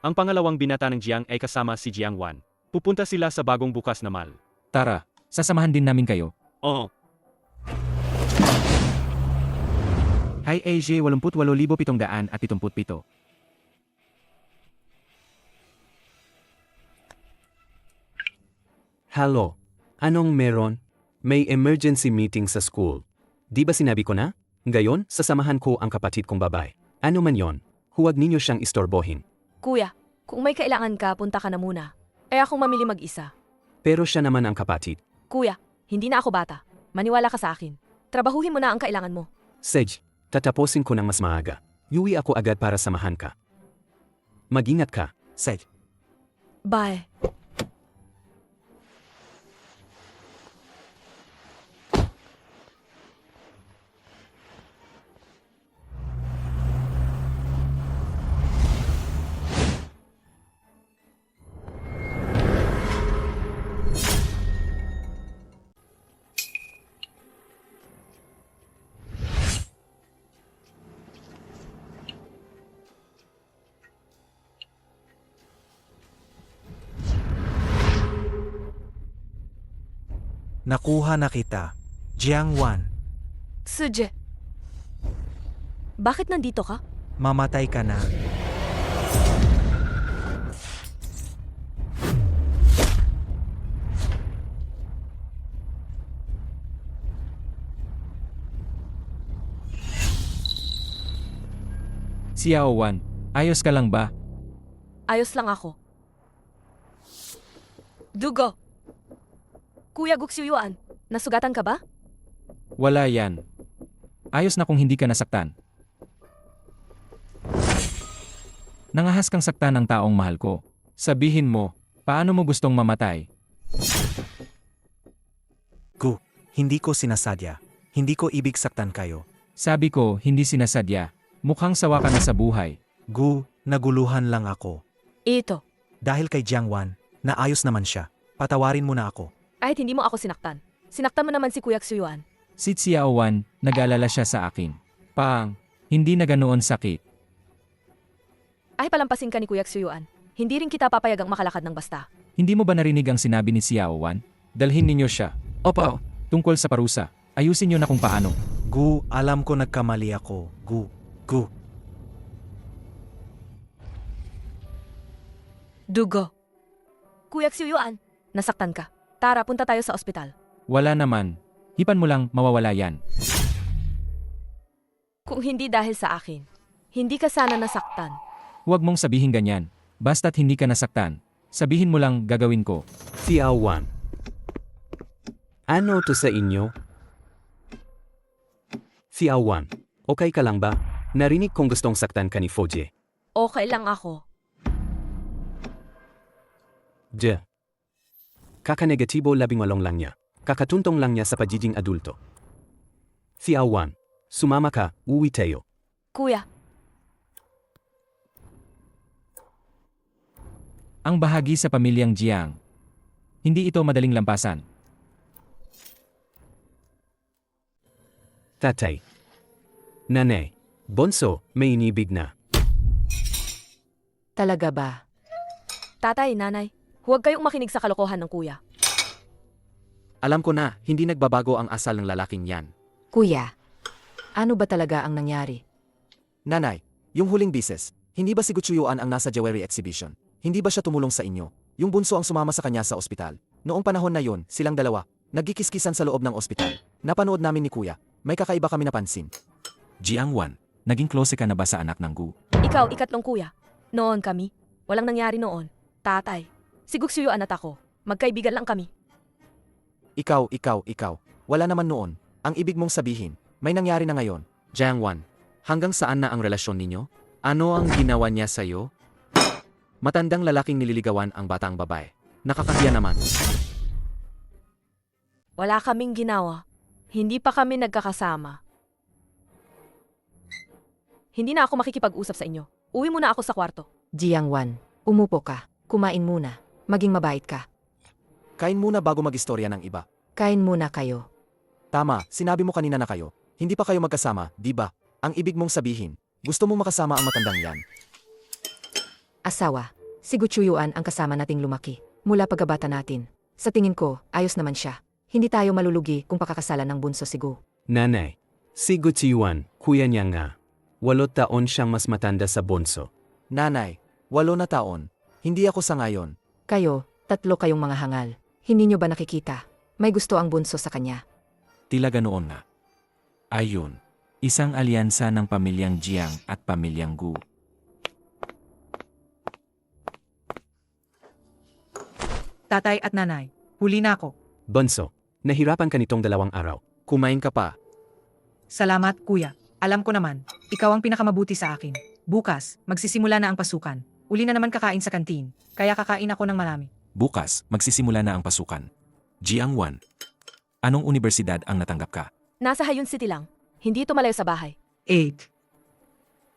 Ang pangalawang binata ng Jiang ay kasama si Jiang Wan. Pupunta sila sa bagong bukas na mall. Tara, sasamahan din namin kayo. Oo. Hi AJ 88,777. Hello. Anong meron? May emergency meeting sa school. Di ba sinabi ko na? Ngayon, sasamahan ko ang kapatid kong babae. Ano man yon, huwag ninyo siyang istorbohin. Kuya, kung may kailangan ka, punta ka na muna. Ay akong mamili mag-isa. Pero siya naman ang kapatid. Kuya, hindi na ako bata. Maniwala ka sa akin. Trabahuhin mo na ang kailangan mo. Sage, tatapusin ko ng mas maaga. Yuwi ako agad para samahan ka. Mag-ingat ka. Sage. Bye. Nakuha na kita. Jiang Wan, Suje. Bakit nandito ka? mamatay ka na. Xiao Wan, ayos ka lang ba? Ayos lang ako. Dugo. Kuya Guxuyuan, nasugatan ka ba? Wala yan. Ayos na kung hindi ka nasaktan. Nangahas kang saktan ng taong mahal ko. Sabihin mo, paano mo gustong mamatay? Hindi ko sinasadya. Hindi ko ibig saktan kayo. Sabi ko, hindi sinasadya. Mukhang sawa ka na sa buhay. Gu, naguluhan lang ako. Ito. Dahil kay Jiangwan, naayos naman siya. Patawarin mo na ako. Kahit hindi mo ako sinaktan. Sinaktan mo naman si Kuya Xuyuan. Si Xiaowan, nag-alala siya sa akin. Pang, hindi na ganoon sakit. Ay palampasin ka ni Kuya Xuyuan. Hindi rin kita papayagang makalakad ng basta. Hindi mo ba narinig ang sinabi ni Xiaowan? Dalhin ninyo siya. Opo. Tungkol sa parusa, ayusin niyo na kung paano. Gu, alam ko nagkamali ako. Gu. Dugo. Kuya Xuyuan, nasaktan ka. Tara, punta tayo sa ospital. Wala naman. Hipan mo lang, mawawala yan. Kung hindi dahil sa akin, hindi ka sana nasaktan. Huwag mong sabihin ganyan. Basta't hindi ka nasaktan. Sabihin mo lang gagawin ko. Xiaowan. Ano to sa inyo? Xiaowan, okay ka lang ba? Narinig kong gustong saktan ka ni Foje. Okay lang ako. Kakanegatibo 18 lang niya. Kakatuntong lang niya sa pagiging adulto. Xiaowan, sumama ka, uwi tayo. Kuya, Ang bahagi sa pamilyang Jiang. Hindi ito madaling lampasan. Tatay. Nanay. Bonso, may inibig na. Talaga ba? tatay, nanay, huwag kayong makinig sa kalokohan ng kuya. Alam ko na, hindi nagbabago ang asal ng lalaking yan. Kuya, ano ba talaga ang nangyari? Nanay, yung huling bises, hindi ba si Guchuyuan ang nasa jewelry exhibition? Hindi ba siya tumulong sa inyo? Yung bunso ang sumama sa kanya sa ospital. Noong panahon na yon, silang dalawa, nagkikiskisan sa loob ng ospital. Napanood namin ni kuya, may kakaiba kami napansin. Jiangwan, naging close ka na ba sa anak ng Gu? Ikaw, ikatlong kuya. Noon kami. Walang nangyari noon. Tatay, si Guxuyuan at ako. Magkaibigan lang kami. Ikaw. Wala naman noon. Ang ibig mong sabihin, may nangyari na ngayon. Jiangwan, hanggang saan na ang relasyon ninyo? Ano ang ginawa niya sa'yo? Matandang lalaking nililigawan ang batang babae. Nakakahiya naman. Wala kaming ginawa. Hindi pa kami nagkakasama. Hindi na ako makikipag-usap sa inyo. Uwi muna ako sa kwarto. Jiangwan, umupo ka. Kumain muna. Maging mabait ka. Kain muna bago mag-istorya ng iba. Kain muna kayo. Tama, sinabi mo kanina na kayo. Hindi pa kayo magkasama, di ba? Ang ibig mong sabihin, gusto mong makasama ang matandang yan. Asawa, si Guchuyuan ang kasama nating lumaki. Mula pagkabata natin. Sa tingin ko, ayos naman siya. Hindi tayo malulugi kung pakakasalan ng bunso si Gu. Nanay, si Guchuyuan, kuya niya nga. 8 taon siyang mas matanda sa bonso. Nanay, 8 na taon. Hindi ako sa ngayon. Kayo, 3 kayong mga hangal. Hindi nyo ba nakikita? May gusto ang bunso sa kanya. Tila ganoon nga. Ayun, isang alyansa ng pamilyang Jiang at pamilyang Gu. Tatay at nanay, huli na ako. Bonso, nahirapan ka nitong 2 araw. Kumain ka pa. Salamat, kuya. Alam ko naman, ikaw ang pinakamabuti sa akin. Bukas, magsisimula na ang pasukan. Uli na naman kakain sa kantin, kaya kakain ako ng marami. Bukas, magsisimula na ang pasukan. Jiangwan, anong universidad ang natanggap ka? Nasa Hayun City lang. Hindi ito malayo sa bahay. 8.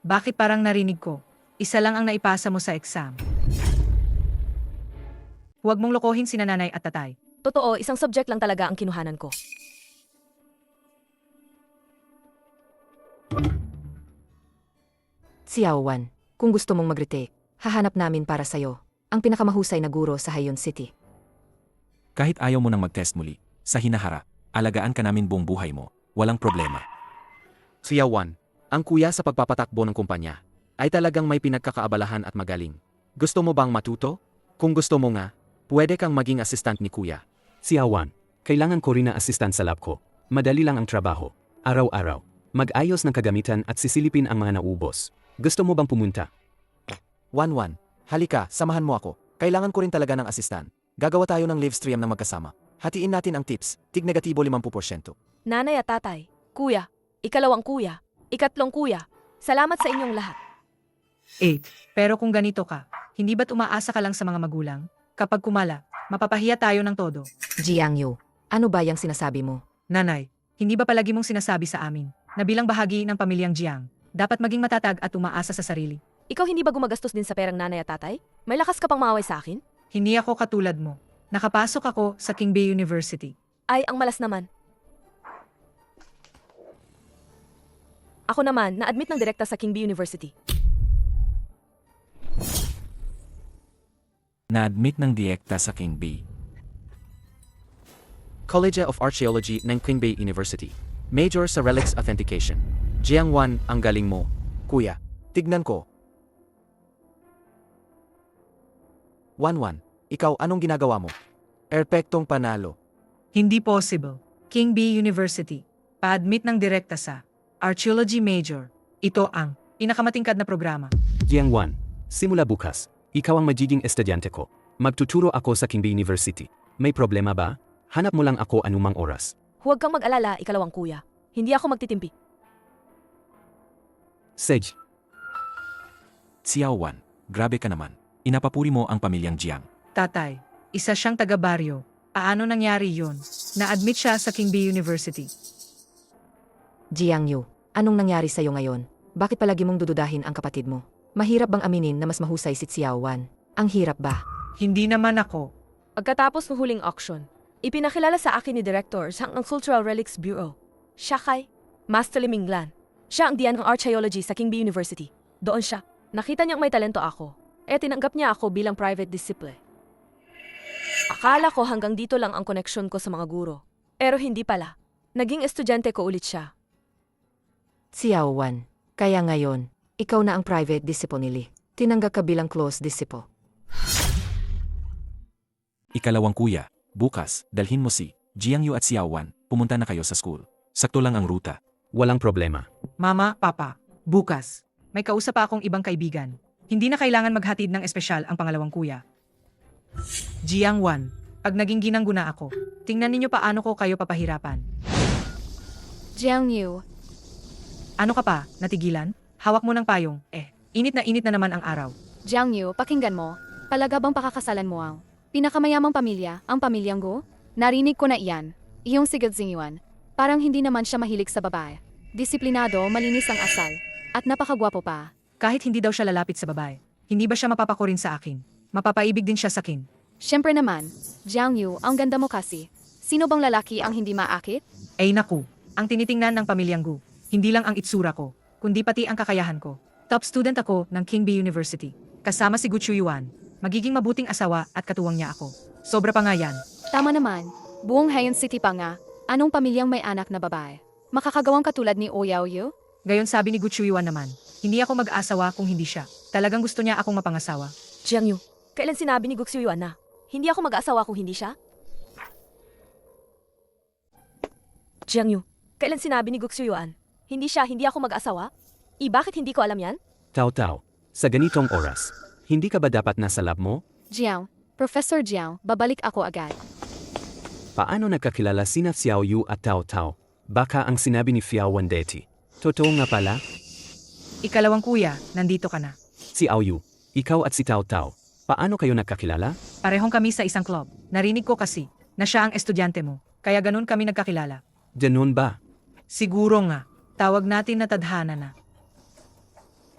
Bakit parang narinig ko? Isa lang ang naipasa mo sa exam. Huwag mong lokohin si nanay at tatay. Totoo, isang subject lang talaga ang kinuhanan ko. Xiaowan, kung gusto mong mag-retake, hahanap namin para sa'yo ang pinakamahusay na guro sa Hayun City. Kahit ayaw mo nang mag-test muli, sa hinahara, alagaan ka namin buong buhay mo. Walang problema. Xiaowan, ang kuya sa pagpapatakbo ng kumpanya, ay talagang may pinagkakaabalahan at magaling. Gusto mo bang matuto? Kung gusto mo nga, pwede kang maging assistant ni kuya. Xiaowan, kailangan ko rin na assistant sa lab ko. Madali lang ang trabaho. Araw-araw. Mag-ayos ng kagamitan at sisilipin ang mga naubos. Gusto mo bang pumunta? Wanwan, halika, samahan mo ako. Kailangan ko rin talaga ng assistant. Gagawa tayo ng live stream ng magkasama. Hatiin natin ang tips, tig negatibo 50%. Nanay at tatay, kuya, ikalawang kuya, ikatlong kuya, salamat sa inyong lahat. 8. Pero kung ganito ka, hindi ba't umaasa ka lang sa mga magulang? Kapag kumala, mapapahiya tayo ng todo. Jiangyu, ano ba yung sinasabi mo? Nanay, hindi ba palagi mong sinasabi sa amin na bilang bahagi ng pamilyang Jiang, dapat maging matatag at umaasa sa sarili. Ikaw hindi ba gumagastos din sa perang nanay at tatay? May lakas ka pang maaway sa akin? Hindi ako katulad mo. Nakapasok ako sa King Bay University. Ay, ang malas naman. Ako naman, na-admit ng direkta sa King Bee University. Na-admit ng direkta sa King B. College of Archaeology ng Queen Bay University. Major sa Relics Authentication. Jiang Wan, ang galing mo. Kuya, tignan ko. Wan, ikaw anong ginagawa mo? Erpektong panalo. Hindi possible. King Bee University. Pa-admit ng direkta sa Archaeology Major. Ito ang pinakamatingkad na programa. Jiang Wan, simula bukas, ikaw ang magiging estudyante ko. Magtuturo ako sa King Bay University. May problema ba? Hanap mo lang ako anumang oras. Huwag kang mag-alala, ikalawang kuya. Hindi ako magtitimpi. Sej, Xiao Wan, grabe ka naman. Inapapuri mo ang pamilyang Jiang. Tatay, isa siyang taga-baryo. Paano nangyari yun? Na-admit siya sa King Bee University. Jiang Yu, anong nangyari sa'yo ngayon? Bakit palagi mong dududahin ang kapatid mo? Mahirap bang aminin na mas mahusay si Xiao Wan? Ang hirap ba? Hindi naman ako. Pagkatapos ng huling auction, ipinakilala sa akin ni Director ng Cultural Relics Bureau. Siya kay Master Li Minglan. Siya ang diyan ng Archaeology sa King Bee University. Doon siya. Nakita niyang may talento ako. Tinanggap niya ako bilang private disciple. Akala ko hanggang dito lang ang koneksyon ko sa mga guro. Pero hindi pala. Naging estudyante ko ulit siya. Xiao Wan, kaya ngayon, ikaw na ang private disciple ni Li. Tinanggap ka bilang close disciple. Ikalawang kuya, bukas, dalhin mo si Jiang Yu at Xiao Wan, pumunta na kayo sa school. Sakto lang ang ruta. walang problema. Mama, Papa, bukas, may kausap pa akong ibang kaibigan. Hindi na kailangan maghatid ng espesyal ang pangalawang kuya. Jiang Wan, pag naging ginangguna ako, tingnan ninyo paano ko kayo papahirapan. Jiang Yu, Ano ka pa, natigilan? Hawak mo ng payong, init na naman ang araw. Jiang Yu, pakinggan mo. Talaga bang pakakasalan mo ang pinakamayamang pamilya, ang pamilyang Gu? Narinig ko na iyan. Iyong si Gadzingyuan. Parang hindi naman siya mahilig sa babae. Disiplinado, malinis ang asal. At napakagwapo pa. Kahit hindi daw siya lalapit sa babae, hindi ba siya mapapakurin sa akin? Mapapaibig din siya sa akin. Siyempre naman, Jiang Yu, ang ganda mo kasi. Sino bang lalaki ang hindi maakit? Ay naku, ang tinitingnan ng pamilyang Gu, hindi lang ang itsura ko, kundi pati ang kakayahan ko. Top student ako ng King Bee University. Kasama si Gu Chuyuan. Magiging mabuting asawa at katuwang niya ako. Sobra pa nga yan. Tama naman. Buong Hayon City pa nga. Anong pamilyang may anak na babae? Makakagawang katulad ni Ouyao Yu? Gayon sabi ni Gu Chuyuan naman, hindi ako mag-asawa kung hindi siya. Talagang gusto niya akong mapangasawa. Jiang Yu, kailan sinabi ni Guxuyuan na hindi ako mag-aasawa kung hindi siya? Jiang Yu, kailan sinabi ni Guxuyuan hindi ako mag-aasawa? Bakit hindi ko alam yan? Tao, sa ganitong oras, hindi ka ba dapat nasa lab mo? Jiang, Professor Jiang, babalik ako agad. Paano nagkakilala sina Xiao Yu at Tao? Baka ang sinabi ni Fiao Wandeti. Totoo nga pala? Ikalawang kuya, nandito ka na. Xiao Yu, ikaw at si Tao, paano kayo nagkakilala? Parehong kami sa isang club. Narinig ko kasi na siya ang estudyante mo, kaya ganun kami nagkakilala. Ganun ba? Siguro nga, tawag natin na tadhana na.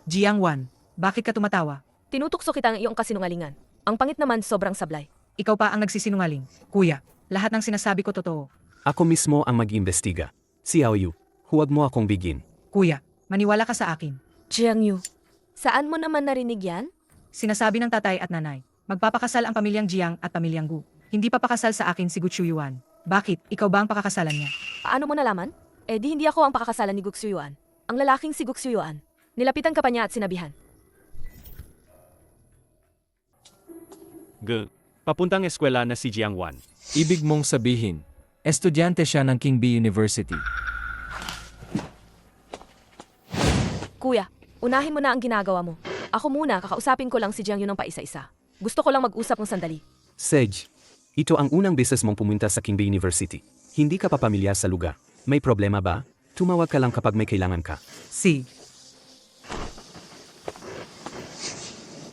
Jiang Wan, bakit ka tumatawa? Tinutukso kita ng iyong kasinungalingan. Ang pangit naman sobrang sablay. Ikaw pa ang nagsisinungaling. Kuya, lahat ng sinasabi ko totoo. Ako mismo ang mag-imbestiga. Xiao Yu, huwag mo akong bigin. Kuya, maniwala ka sa akin. Jiang Yu, saan mo naman narinig yan? Sinasabi ng tatay at nanay, magpapakasal ang pamilyang Jiang at pamilyang Gu. Hindi papakasal sa akin si Gu Chuyuan. Bakit? Ikaw ba ang pakakasalan niya? Paano mo nalaman? Di hindi ako ang pakakasalan ni Guxuyuan. Ang lalaking si Guxuyuan. Nilapitan ka pa niya at sinabihan. Papuntang eskwela na si Jiang Wan. Ibig mong sabihin, estudyante siya ng King Bee University. Kuya, unahin mo na ang ginagawa mo. Ako muna, kakausapin ko lang si Jiang Yu ng paisa-isa. Gusto ko lang mag-usap ng sandali. Sej, ito ang unang beses mong pumunta sa King Bay University. Hindi ka pa pamilyar sa lugar. May problema ba? Tumawag ka lang kapag may kailangan ka. Si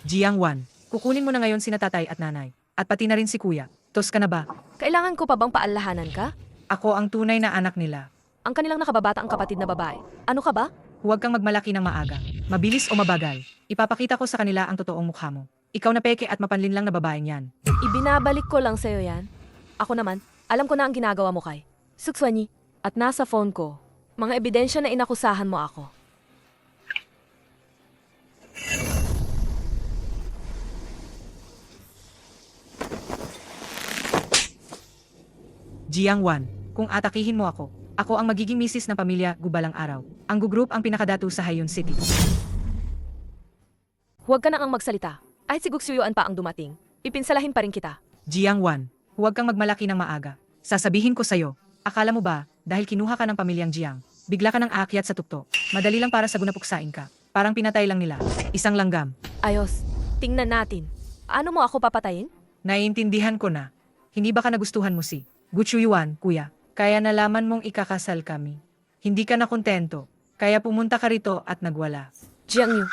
Jiang Wan, kukunin mo na ngayon sina tatay at nanay. At pati na rin si kuya. Tos ka na ba? Kailangan ko pa bang paalahanan ka? Ako ang tunay na anak nila. ang kanilang nakababata ang kapatid na babae. Ano ka ba? Huwag kang magmalaki ng maaga. Mabilis o mabagal. Ipapakita ko sa kanila ang totoong mukha mo. Ikaw na peke at mapanlinlang na babaeng yan. Ibinabalik ko lang sa'yo yan. Ako naman, alam ko na ang ginagawa mo kay Sukswani. At nasa phone ko, mga ebidensya na inakusahan mo ako. Jiang Wan, kung atakihin mo ako ang magiging misis ng pamilya Gubalang araw. Ang gugroup ang pinakadatu sa Hayon City. Huwag ka na ang magsalita. Kahit si Guxuyuan pa ang dumating, ipinsalahin pa rin kita. Jiang Wan, huwag kang magmalaki ng maaga. Sasabihin ko sa'yo, akala mo ba, dahil kinuha ka ng pamilyang Jiang, bigla ka ng aakyat sa tuktok. Madali lang para sa gunapuksain ka. Parang pinatay lang nila. Isang langgam. Ayos, tingnan natin. Ano mo ako papatayin? Naiintindihan ko na. Hindi ba ka nagustuhan mo si Guchuyuan, kuya? Kaya nalaman mong ikakasal kami. Hindi ka na kontento. Kaya pumunta ka rito at nagwala. Jiang Yu,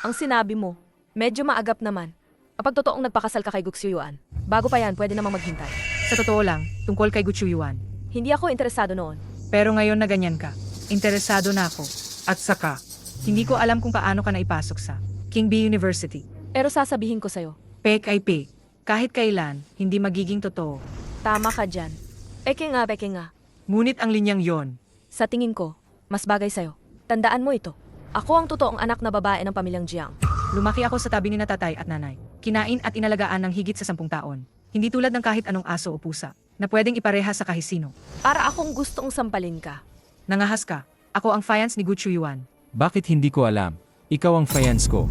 ang sinabi mo, medyo maagap naman. Kapag totoong nagpakasal ka kay Guxuyuan, bago pa yan, pwede namang maghintay. Sa totoo lang, tungkol kay Guchuyuan. Hindi ako interesado noon. Pero ngayon na ganyan ka, interesado na ako. At saka, hindi ko alam kung paano ka naipasok sa King B University. Pero sasabihin ko sa'yo, Fake ay fake. Kahit kailan, hindi magiging totoo. tama ka dyan. Peke nga. Ngunit ang linyang yon. Sa tingin ko, mas bagay sa'yo. Tandaan mo ito. Ako ang totoong anak na babae ng pamilyang Jiang. Lumaki ako sa tabi ni na tatay at nanay. Kinain at inalagaan ng higit sa 10 taon. Hindi tulad ng kahit anong aso o pusa na pwedeng ipareha sa kahisino. Para akong gustong sampalin ka. Nangahas ka. Ako ang fiance ni Guchuyuan. Bakit hindi ko alam? Ikaw ang fiance ko.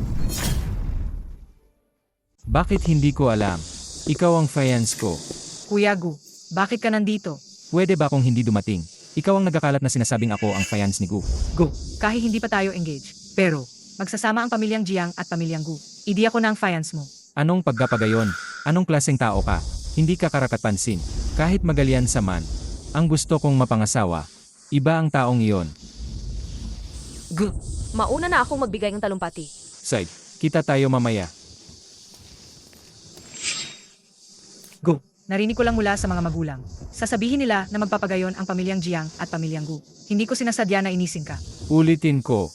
Bakit hindi ko alam? Ikaw ang fiance ko. Kuya Gu, bakit ka nandito? Pwede ba kung hindi dumating? Ikaw ang nagkakalat na sinasabing ako ang fiance ni Gu. Gu, kahit hindi pa tayo engaged. Pero, magsasama ang pamilyang Jiang at pamilyang Gu. Idi ako na ang fiance mo. Anong pagkapagayon? Anong klaseng tao ka? Hindi ka karakat-pansin. Kahit magalian sa man. Ang gusto kong mapangasawa. Iba ang taong iyon. Gu, Mauna na akong magbigay ng talumpati. Side, kita tayo mamaya. Gu, narinig ko lang mula sa mga magulang. Sasabihin nila na magpapagayon ang pamilyang Jiang at pamilyang Gu. Hindi ko sinasadya na inising ka. Ulitin ko.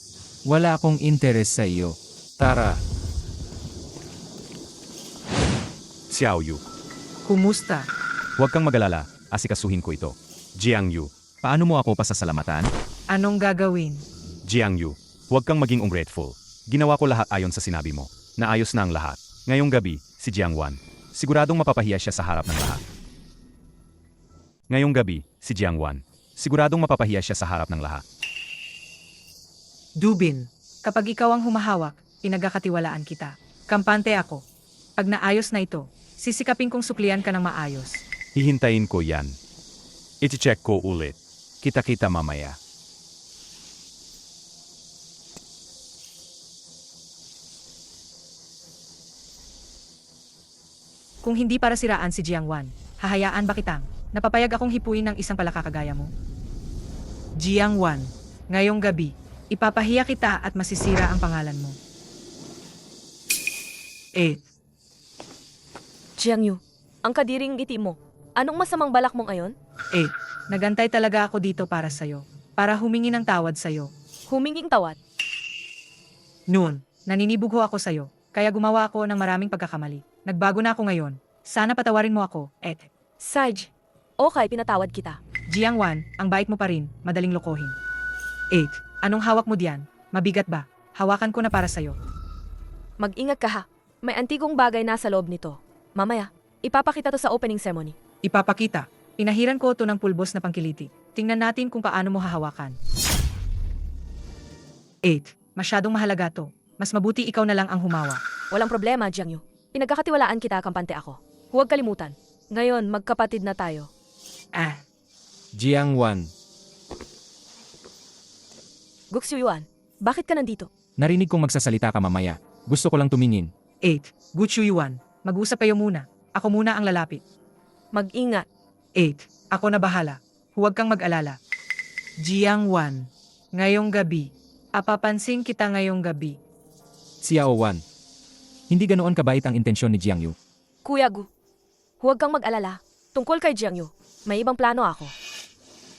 Wala akong interes sa iyo. Tara. Xiao Yu, Kumusta? huwag kang magalala. Asikasuhin ko ito. Jiang Yu, paano mo ako pasasalamatan? Anong gagawin? Jiang Yu, huwag kang maging ungrateful. Ginawa ko lahat ayon sa sinabi mo. Naayos na ang lahat. Ngayong gabi, si Jiang Wan. Siguradong mapapahiya siya sa harap ng lahat. Ngayong gabi, si Jiang Wan. Siguradong mapapahiya siya sa harap ng lahat. Dubin, kapag ikaw ang humahawak, pinagkakatiwalaan kita. Kampante ako. Pag naayos na ito, sisikapin kong suklian ka ng maayos. Hihintayin ko yan. Iti-check ko ulit. Kita-kita mamaya. Kung hindi para siraan si Jiang Wan, hahayaan ba kitang napapayag akong hipuin ng isang palakakagaya mo? Jiang Wan, ngayong gabi, ipapahiya kita at masisira ang pangalan mo. 8. Jiang Yu, ang kadiring ngiti mo. Anong masamang balak mo ngayon? 8. Nagantay talaga ako dito para sa'yo. Para humingi ng tawad sa'yo. Huminging tawad. Noon, naninibog ho ako sa'yo. Kaya gumawa ako ng maraming pagkakamali. Nagbago na ako ngayon. Sana patawarin mo ako, Sarge, okay, pinatawad kita. Jiang Wan, ang bait mo pa rin, madaling lokohin. 8. Anong hawak mo diyan? Mabigat ba? Hawakan ko na para sa'yo. Mag-ingat ka ha. May antigong bagay na sa loob nito. Mamaya, ipapakita to sa opening ceremony. Ipapakita. Pinahiran ko to ng pulbos na pangkiliti. Tingnan natin kung paano mo hahawakan. 8. Masyadong mahalaga to. Mas mabuti ikaw na lang ang humawa. Walang problema, Jiang Yu. Pinagkakatiwalaan kita, kampante ako. Huwag kalimutan. Ngayon, magkapatid na tayo. Jiang Wan. Guxuyuan, bakit ka nandito? Narinig kong magsasalita ka mamaya. Gusto ko lang tumingin. 8. Guchuyuan, mag-usap kayo muna. Ako muna ang lalapit. Mag-ingat. 8. Ako na bahala. Huwag kang mag-alala. Jiang Wan, ngayong gabi. Apapansin kita ngayong gabi. Xiao Wan. Hindi ganoon kabait ang intensyon ni Jiang Yu. Kuya Gu, huwag kang mag-alala. Tungkol kay Jiang Yu, may ibang plano ako.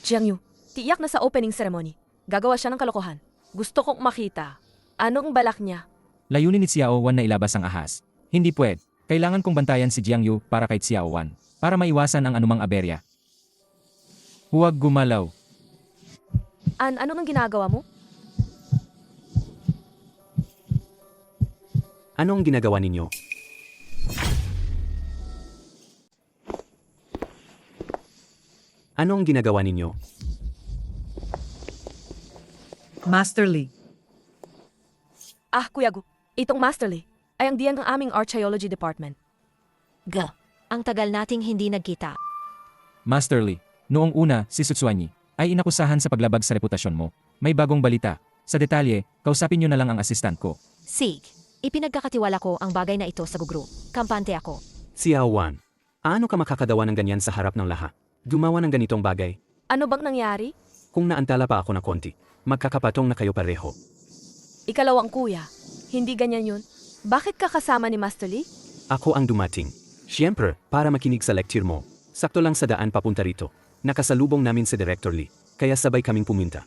Jiang Yu, Tiyak na sa opening ceremony. Gagawa siya ng kalokohan. Gusto kong makita. Anong balak niya? Layunin ni Xiao Wan na ilabas ang ahas. Hindi pwede. Kailangan kong bantayan si Jiang Yu para kay Xiao Wan. Para maiwasan ang anumang aberya. Huwag gumalaw. Ano nang ginagawa mo? Anong ginagawa ninyo? Anong ginagawa ninyo? Master Lee, Kuya Gu, itong Master Lee ay ang diyan ng aming Archaeology Department. Ang tagal nating hindi nagkita. Master Lee, noong una, si Tsutswanyi ay inakusahan sa paglabag sa reputasyon mo. May bagong balita. Sa detalye, kausapin niyo na lang ang assistant ko. Sig, ipinagkakatiwala ko ang bagay na ito sa gugro. Kampante ako. Xiao Wan, ano ka makakagawa ng ganyan sa harap ng lahat? Gumawa ng ganitong bagay? Ano bang nangyari? Kung naantala pa ako na konti, magkakapatong na kayo pareho. Ikalawang kuya. Hindi ganyan yun. Bakit ka kasama ni Master Lee? Ako ang dumating. Siyempre, para makinig sa lecture mo. Sakto lang sa daan papunta rito. Nakasalubong namin si Director Lee, kaya sabay kaming pumunta.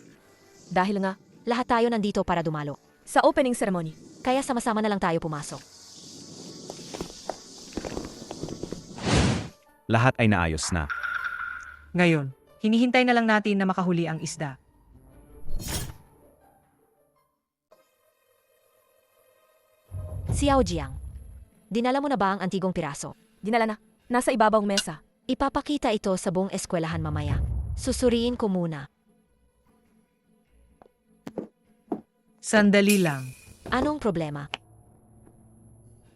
Dahil nga, Lahat tayo nandito para dumalo. sa opening ceremony. Kaya sama-sama na lang tayo pumasok. Lahat ay naayos na. ngayon, hinihintay na lang natin na makahuli ang isda. Xiao Jiang, dinala mo na ba ang antigong piraso? Dinala na. Nasa ibabang mesa. Ipapakita ito sa buong eskwelahan mamaya. Susuriin ko muna. Sandali lang. Anong problema?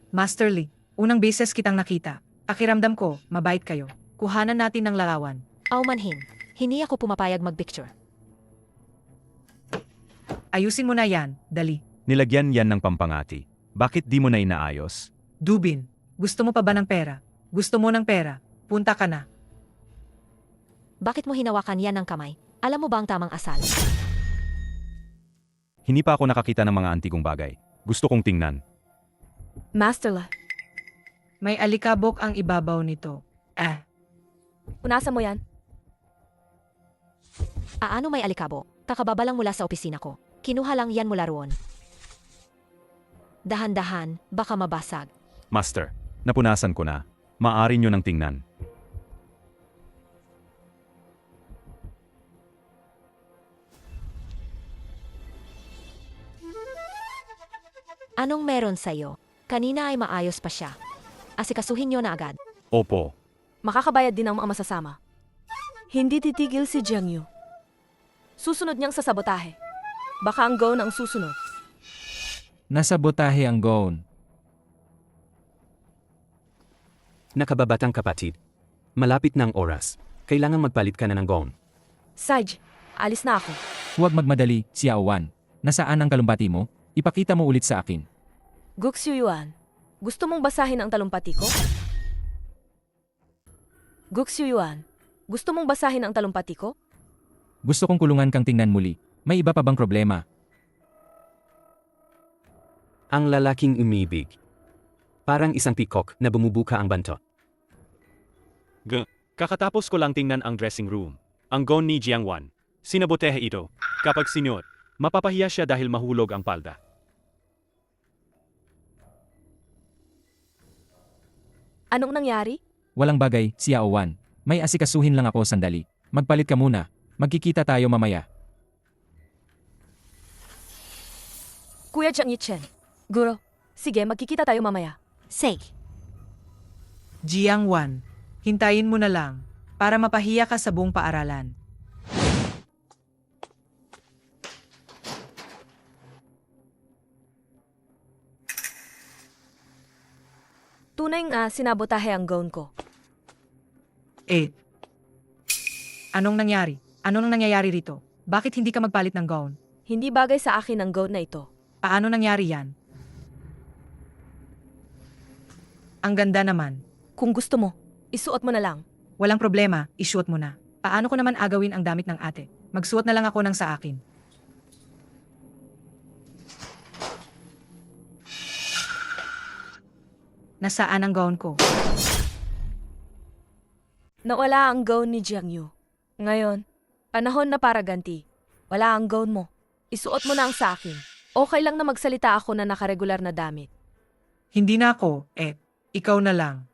Master Lee, unang beses kitang nakita. Pakiramdam ko, mabait kayo. Kuhanan natin ng larawan. Aumanhin, hindi ako pumapayag mag-picture. Ayusin mo na yan, dali. Nilagyan yan ng pampangati. Bakit di mo na inaayos? Dubin, gusto mo pa ba ng pera? Gusto mo ng pera? Punta ka na. Bakit mo hinawakan yan ng kamay? Alam mo ba ang tamang asal? Hindi pa ako nakakita ng mga antigong bagay. Gusto kong tingnan. Master Lee, May alikabok ang ibabaw nito. punasan mo yan. Ano may alikabo? Kakababa lang mula sa opisina ko. Kinuha lang yan mula roon. Dahan-dahan, baka mabasag. Master, napunasan ko na. Maaari nyo nang tingnan. Anong meron sa'yo? Kanina ay maayos pa siya. Asikasuhin nyo na agad. Opo. Makakabayad din ang mga masasama. Hindi titigil si Jiang Yu. Susunod niyang sasabotahe. Baka ang Gone ang susunod. Nasabotahe ang Gone. Nakababatang kapatid. Malapit na ang oras. Kailangan magpalit ka na ng gown. Saj, alis na ako. Huwag magmadali, Xiao Wan. Nasaan ang kalumpati mo? Ipakita mo ulit sa akin. Guxu Yuan, gusto mong basahin ang talumpati ko? Guxu Yuan, gusto mong basahin ang talumpati ko? Gusto kong kulungan kang tingnan muli. May iba pa bang problema? Ang lalaking umibig. Parang isang pikok na bumubuka ang bantot. Kakatapos ko lang tingnan ang dressing room. Ang Gone ni Jiang Wan. Sinabotehe ito. Kapag sinuot, mapapahiya siya dahil mahulog ang palda. Anong nangyari? Walang bagay, Xiao Wan. May asikasuhin lang ako sandali. Magpalit ka muna. Magkikita tayo mamaya. Kuya Jiang Yichen. Guro, sige magkikita tayo mamaya. Say, Jiang Wan, hintayin mo na lang para mapahiya ka sa buong paaralan. Tunay nga sinabotahe ang Gone ko. Anong nangyari? Anong nangyayari rito? Bakit hindi ka magpalit ng gown? Hindi bagay sa akin ang Gone na ito. Paano nangyari yan? Ang ganda naman. Kung gusto mo, isuot mo na lang. Walang problema, isuot mo na. Paano ko naman agawin ang damit ng ate? Magsuot na lang ako ng sa akin. Nasaan ang gown ko? Nawala ang Gone ni Jiang Yu. Ngayon, Panahon na para ganti. Wala ang gown mo. Isuot mo na ang sa akin. Okay lang na magsalita ako na nakaregular na damit. Hindi na ako, ikaw na lang.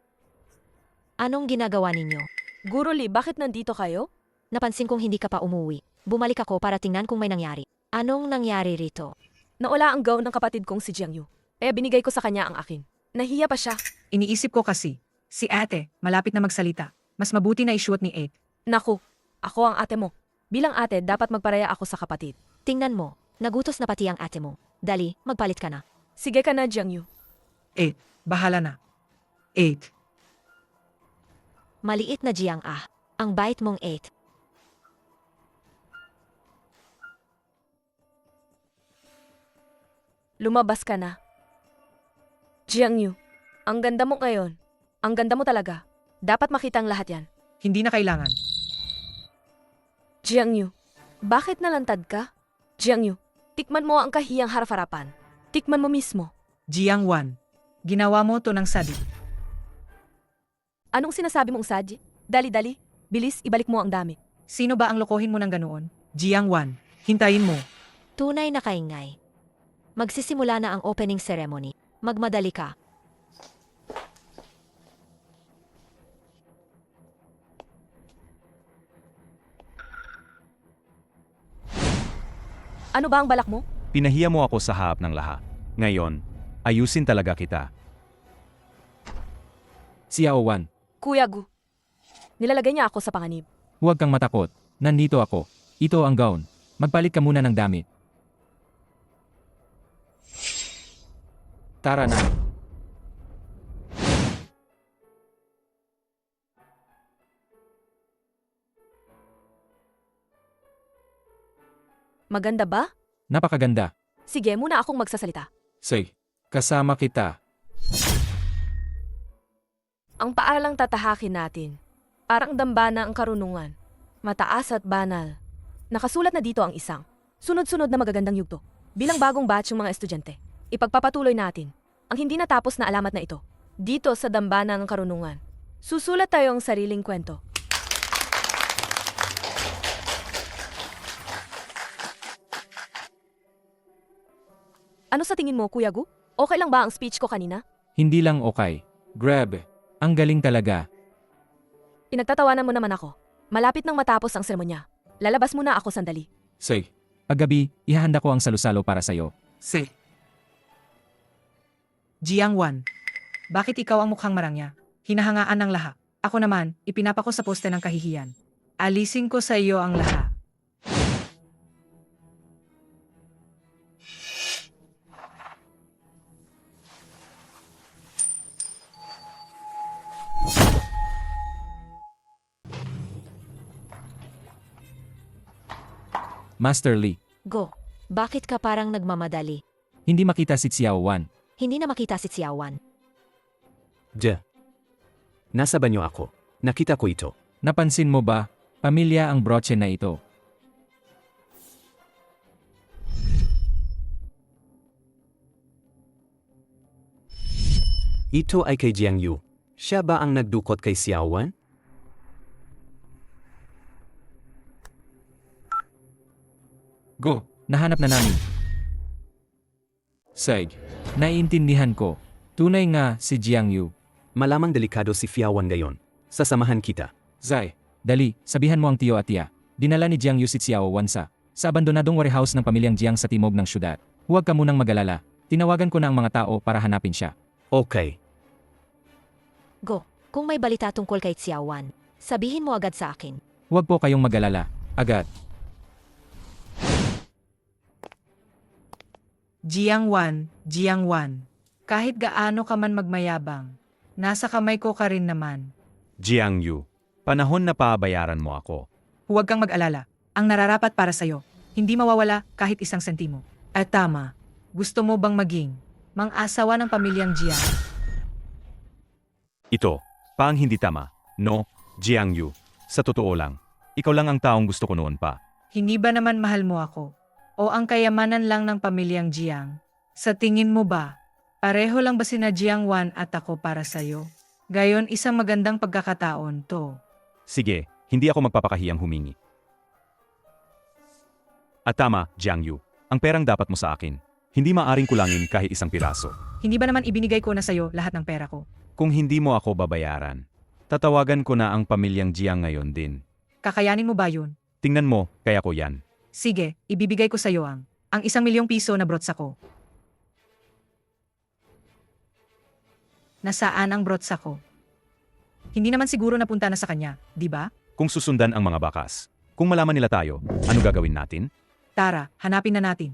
Anong ginagawa ninyo? Guro Lee, bakit nandito kayo? Napansin kong hindi ka pa umuwi. Bumalik ako para tingnan kung may nangyari. Anong nangyari rito? Nawala ang gown ng kapatid kong si Jiang Yu. Kaya binigay ko sa kanya ang akin. Nahiya pa siya. Iniisip ko kasi, si ate, malapit na magsalita. Mas mabuti na isuot ni 8. Naku, ako ang ate mo. Bilang ate, dapat magparaya ako sa kapatid. Tingnan mo, nagutos na pati ang ate mo. Dali, magpalit ka na. Sige ka na, Jiang Yu. 8, bahala na. 8. Maliit na Jiang Ang bait mong 8. Lumabas ka na. Jiang Yu, ang ganda mo ngayon. Ang ganda mo talaga. Dapat makita ang lahat yan. Hindi na kailangan. Jiang Yu, bakit nalantad ka? Jiang Yu, tikman mo ang kahiyang harap-harapan. Tikman mo mismo. Jiang Wan, ginawa mo to ng sadi. Anong sinasabi mong sadji? Dali-dali, bilis ibalik mo ang damit. Sino ba ang lokohin mo ng ganoon? Jiang Wan, hintayin mo. Tunay na kaingay. Magsisimula na ang opening ceremony. Magmadali ka. Ano ba ang balak mo? Pinahiya mo ako sa harap ng lahat. Ngayon, ayusin talaga kita. Xiao Wan, Kuya Gu. Nilalagay niya ako sa panganib. huwag kang matakot. Nandito ako. Ito ang gown. Magpalit ka muna ng damit. Tara na. Maganda ba? Napakaganda. Sige, muna akong magsasalita. Say, kasama kita. Ang paaralang tatahakin natin. Parang dambana ang karunungan. Mataas at banal. Nakasulat na dito ang isang. Sunod-sunod na magagandang yugto. Bilang bagong batch yung mga estudyante. Ipagpapatuloy natin ang hindi natapos na alamat na ito. Dito sa dambana ng karunungan. Susulat tayo ang sariling kwento. Ano sa tingin mo, Kuya Gu? Okay lang ba ang speech ko kanina? Hindi lang okay. Grabe. Ang galing talaga. Pinagtatawanan mo naman ako. Malapit nang matapos ang seremonya. Lalabas muna ako sandali. Say, agabi, ihahanda ko ang salusalo para sa'yo. Say. Jiang Wan, bakit ikaw ang mukhang marangya? Hinahangaan ng lahat. Ako naman, ipinapa ko sa poste ng kahihiyan. Alisin ko sa iyo ang lahat. Master Lee, Go. Bakit ka parang nagmamadali? hindi makita si Xiao Wan. Hindi na makita si Xiaowan. Nasa banyo ako. Nakita ko ito. Napansin mo ba? Pamilya ang broche na ito. Ito ay kay Jiang Yu. Siya ba ang nagdukot kay Xiaowan? Go, nahanap na namin. Say, naiintindihan ko. Tunay nga si Jiang Yu. Malamang delikado si Xiaowan ngayon. Sasamahan kita. Zai, dali, sabihan mo ang tiyo at tiya. Dinala ni Jiang Yu si Xiao Wan sa abandonadong warehouse ng pamilyang Jiang sa timog ng syudad. Huwag ka munang magalala. Tinawagan ko na ang mga tao para hanapin siya. Okay. Go. Kung may balita tungkol kay Xiaowan, sabihin mo agad sa akin. Huwag po kayong magalala. Agad. Jiang Wan, kahit gaano ka man magmayabang, nasa kamay ko ka rin naman. Jiang Yu, panahon na pabayaran mo ako. Huwag kang mag-alala. Ang nararapat para sa'yo, hindi mawawala kahit isang sentimo. At tama, gusto mo bang maging mang-asawa ng pamilyang Jiang? Ito, paang hindi tama. No, Jiang Yu. Sa totoo lang, ikaw lang ang taong gusto ko noon pa. Hindi ba naman mahal mo ako? O ang kayamanan lang ng pamilyang Jiang? Sa tingin mo ba, pareho lang ba sina Jiang Wan at ako para sa'yo? Gayon isang magandang pagkakataon to. Sige, hindi ako magpapakahiyang humingi. At tama, Jiang Yu. Ang perang dapat mo sa akin. Hindi maaring kulangin kahit isang piraso. Hindi ba naman ibinigay ko na sa'yo lahat ng pera ko? Kung hindi mo ako babayaran, tatawagan ko na ang pamilyang Jiang ngayon din. Kakayanin mo ba yun? Tingnan mo, kaya ko yan. Sige, ibibigay ko sa'yo ang 1,000,000 piso na brotsa ko. Nasaan ang brotsa ko? Hindi naman siguro napunta na sa kanya, di ba? Kung susundan ang mga bakas, kung malaman nila tayo, ano gagawin natin? Tara, hanapin na natin.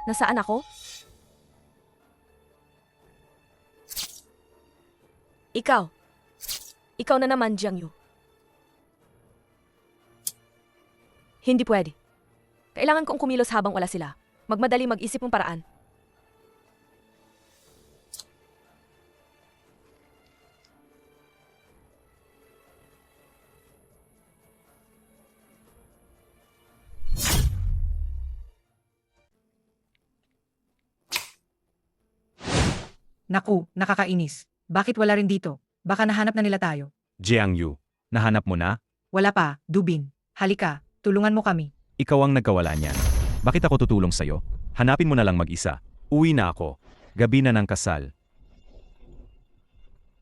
Nasaan ako? Ikaw. Ikaw na naman, Jiang Yu. Hindi pwede. Kailangan kong kumilos habang wala sila. Magmadali mag-isip ng paraan. Naku, nakakainis. Bakit wala rin dito? Baka nahanap na nila tayo. Jiang Yu, nahanap mo na? Wala pa, Dubin. Halika, tulungan mo kami. Ikaw ang nagkawala niyan. Bakit ako tutulong sa'yo? Hanapin mo na lang mag-isa. Uwi na ako. Gabi na ng kasal.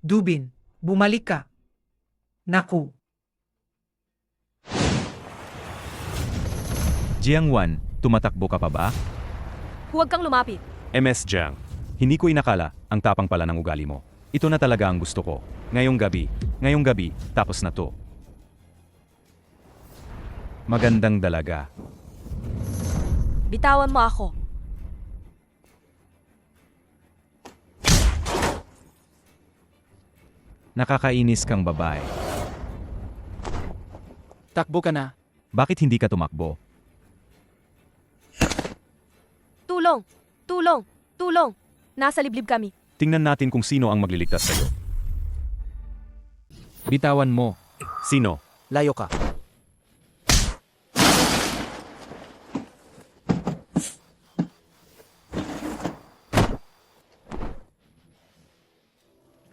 Dubin, bumalik ka. Naku, Jiang Wan, tumatakbo ka pa ba? Huwag kang lumapit. MS Jiang, hindi ko inakala ang tapang pala ng ugali mo. Ito na talaga ang gusto ko. Ngayong gabi, tapos na to. Magandang dalaga. Bitawan mo ako. Nakakainis kang babae. Takbo ka na. Bakit hindi ka tumakbo? Tulong! Tulong! Tulong! Nasa liblib kami. Tingnan natin kung sino ang magliligtas sa'yo. Bitawan mo. Sino? Layo ka.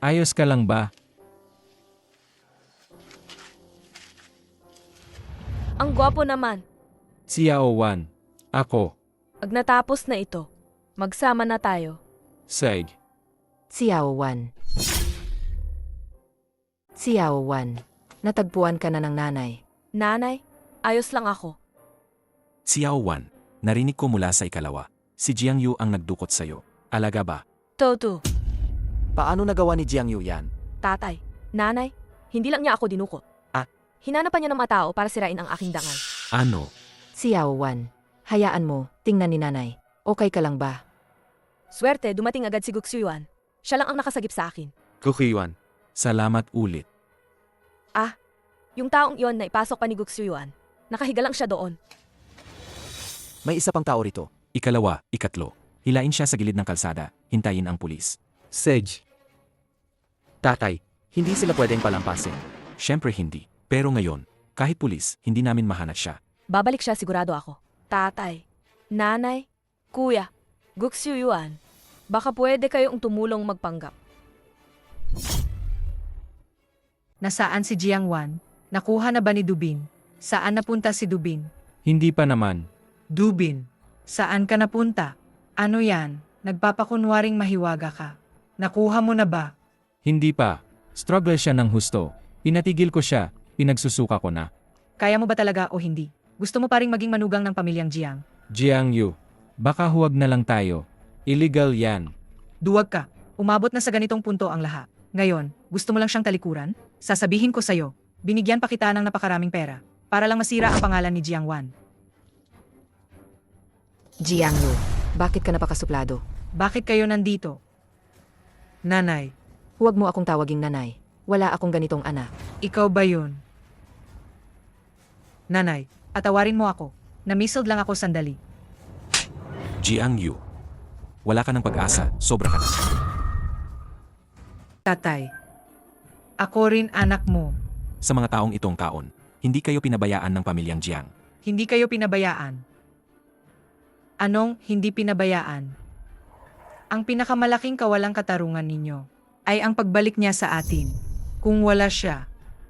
Ayos ka lang ba? Ang gwapo naman. Si Yao Wan. Ako. Pag natapos na ito, magsama na tayo. Seg. Si Yao Wan. Si Yao Wan. Natagpuan ka na ng nanay. Nanay, ayos lang ako. Si Yao Wan, narinig ko mula sa ikalawa. Si Jiang Yu ang nagdukot sa'yo. Alaga ba? Toto, Paano nagawa ni Jiang Yu yan? tatay, nanay, hindi lang niya ako dinukot. Ah? Hinanapan niya ng mga tao para sirain ang aking dangal. Ano? Si Yao Wan. Hayaan mo, tingnan ni nanay. Okay ka lang ba? Swerte, dumating agad si Guxuan. Siya lang ang nakasagip sa akin. Kukuyuan. Salamat ulit. Yung taong iyon na ipasok pa ni Guxuan, nakahiga lang siya doon. May isa pang tao rito. Ikalawa, ikatlo. Hilain siya sa gilid ng kalsada. Hintayin ang pulis. Sedge. Tatay, hindi sila pwedeng palampasin. Siyempre hindi. Pero ngayon, kahit pulis, hindi namin mahanap siya. Babalik siya, sigurado ako. Tatay, nanay, kuya, Guxuan, baka pwede kayong tumulong magpanggap. Nasaan si Jiang Wan? Nakuha na ba ni Dubin? Saan napunta si Dubin? Hindi pa naman. Dubin, saan ka napunta? Ano yan? Nagpapakunwaring mahiwaga ka. Nakuha mo na ba? Hindi pa. Struggle siya ng husto. Pinatigil ko siya. Pinagsusuka ko na. Kaya mo ba talaga o hindi? Gusto mo pa ring maging manugang ng pamilyang Jiang? Jiang Yu. Baka huwag na lang tayo. Illegal yan. Duwag ka. Umabot na sa ganitong punto ang lahat. Ngayon, gusto mo lang siyang talikuran? Sasabihin ko sa'yo, binigyan pa kita ng napakaraming pera para lang masira ang pangalan ni Jiang Wan. Jiang Yu, bakit ka napakasuplado? Bakit kayo nandito? Nanay, Huwag mo akong tawaging nanay. Wala akong ganitong anak. ikaw ba yun? Nanay, atawarin mo ako. Namisold lang ako sandali. Jiang Yu. Wala ka ng pag-asa. Sobra ka na. Tatay, ako rin anak mo. Sa mga taong itong kaon, hindi kayo pinabayaan ng pamilyang Jiang. Hindi kayo pinabayaan. Anong hindi pinabayaan? Ang pinakamalaking kawalang katarungan ninyo. ay ang pagbalik niya sa atin. Kung wala siya,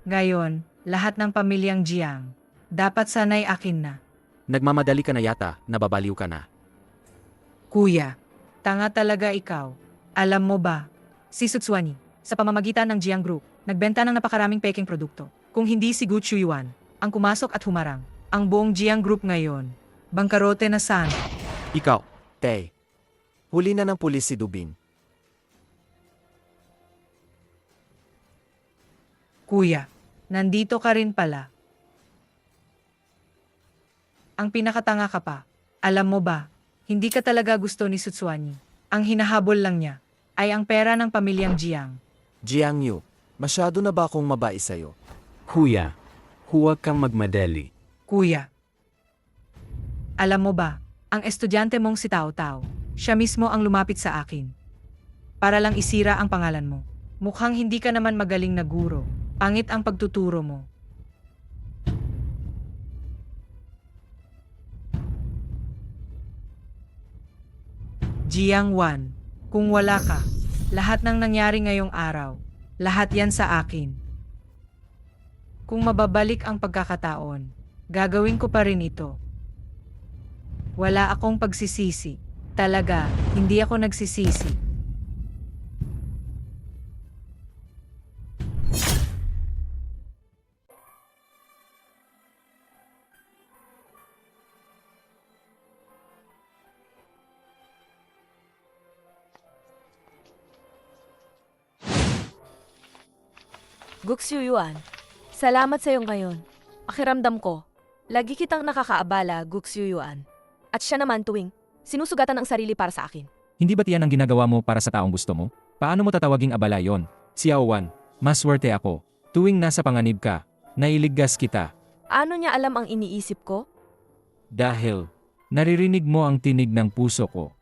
ngayon, lahat ng pamilyang Jiang, dapat sanay akin na. Nagmamadali ka na yata, nababaliw ka na. Kuya, tanga talaga ikaw. Alam mo ba, si Sutswani, sa pamamagitan ng Jiang Group, nagbenta ng napakaraming peking produkto. Kung hindi si Gu Chuyuan, ang kumasok at humarang, ang buong Jiang Group ngayon, bangkarote na sana. Ikaw, Tay. Huli na ng pulis si Dubin. Kuya, nandito ka rin pala. Ang pinakatanga ka pa. Alam mo ba, hindi ka talaga gusto ni Sutswani. Ang hinahabol lang niya ay ang pera ng pamilyang Jiang. Jiang Yu, masyado na ba akong mabait sa'yo? Kuya, huwag kang magmadali. Kuya, alam mo ba, ang estudyante mong si Tao Tao, siya mismo ang lumapit sa akin. Para lang isira ang pangalan mo. Mukhang hindi ka naman magaling na guro. Pangit ang pagtuturo mo. Jiang Wan, kung wala ka, lahat ng nangyari ngayong araw, lahat yan sa akin. Kung mababalik ang pagkakataon, gagawin ko pa rin ito. Wala akong pagsisisi. Talaga, hindi ako nagsisisi. Guxu Yuan, salamat sa iyo ngayon. Pakiramdam ko, lagi kitang nakakaabala, Guxu Yuan. At siya naman tuwing, sinusugatan ang sarili para sa akin. Hindi ba't yan ang ginagawa mo para sa taong gusto mo? Paano mo tatawaging abala yon? Xiao Wan, mas swerte ako. Tuwing nasa panganib ka, nailigtas kita. Ano niya alam ang iniisip ko? Dahil, naririnig mo ang tinig ng puso ko.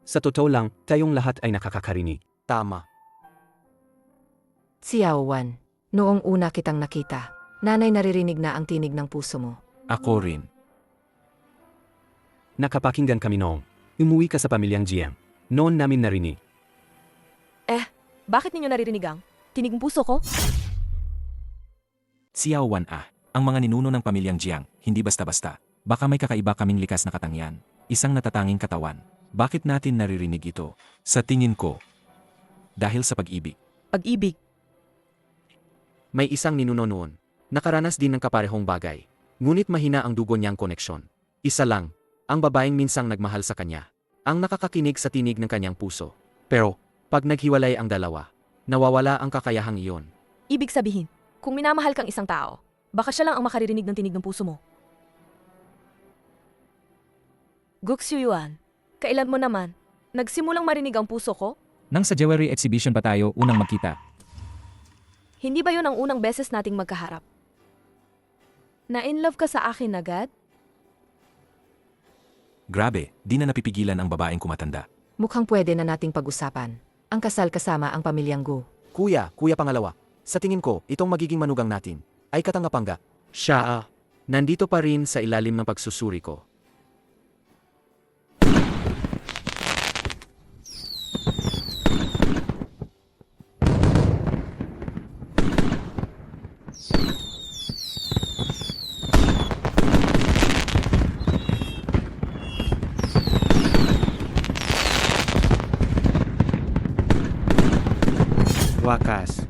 Sa totoo lang, tayong lahat ay nakakakarinig. Tama. Xiao Wan, noong una kitang nakita, nanay naririnig na ang tinig ng puso mo. Ako rin. Nakapakinggan kami noong. Umuwi ka sa pamilyang Jiang. Noon namin narinig. Bakit ninyo naririnig ang tinig ng puso ko? Xiao Wan ang mga ninuno ng pamilyang Jiang, hindi basta-basta. Baka may kakaiba kaming likas na katangian. Isang natatanging katawan. Bakit natin naririnig ito? Sa tingin ko, dahil sa pag-ibig. Pag-ibig. May isang ninuno noon. Nakaranas din ng kaparehong bagay. Ngunit mahina ang dugo niyang koneksyon. Isa lang, ang babaeng minsang nagmahal sa kanya. Ang nakakakinig sa tinig ng kanyang puso. Pero, pag naghiwalay ang dalawa, nawawala ang kakayahang iyon. Ibig sabihin, kung minamahal kang isang tao, baka siya lang ang makaririnig ng tinig ng puso mo. Guxu Yuan, kailan mo naman, nagsimulang marinig ang puso ko? Nang sa jewelry exhibition pa tayo unang magkita. Hindi ba yun ang unang beses nating magkaharap? Na-inlove ka sa akin agad? Grabe, di na napipigilan ang babaeng kumatanda. Mukhang pwede na nating pag-usapan. Ang kasal kasama ang pamilyang Gu. Kuya pangalawa. Sa tingin ko, itong magiging manugang natin ay katanga-pangga. Siya nandito pa rin sa ilalim ng pagsusuri ko. Wakas,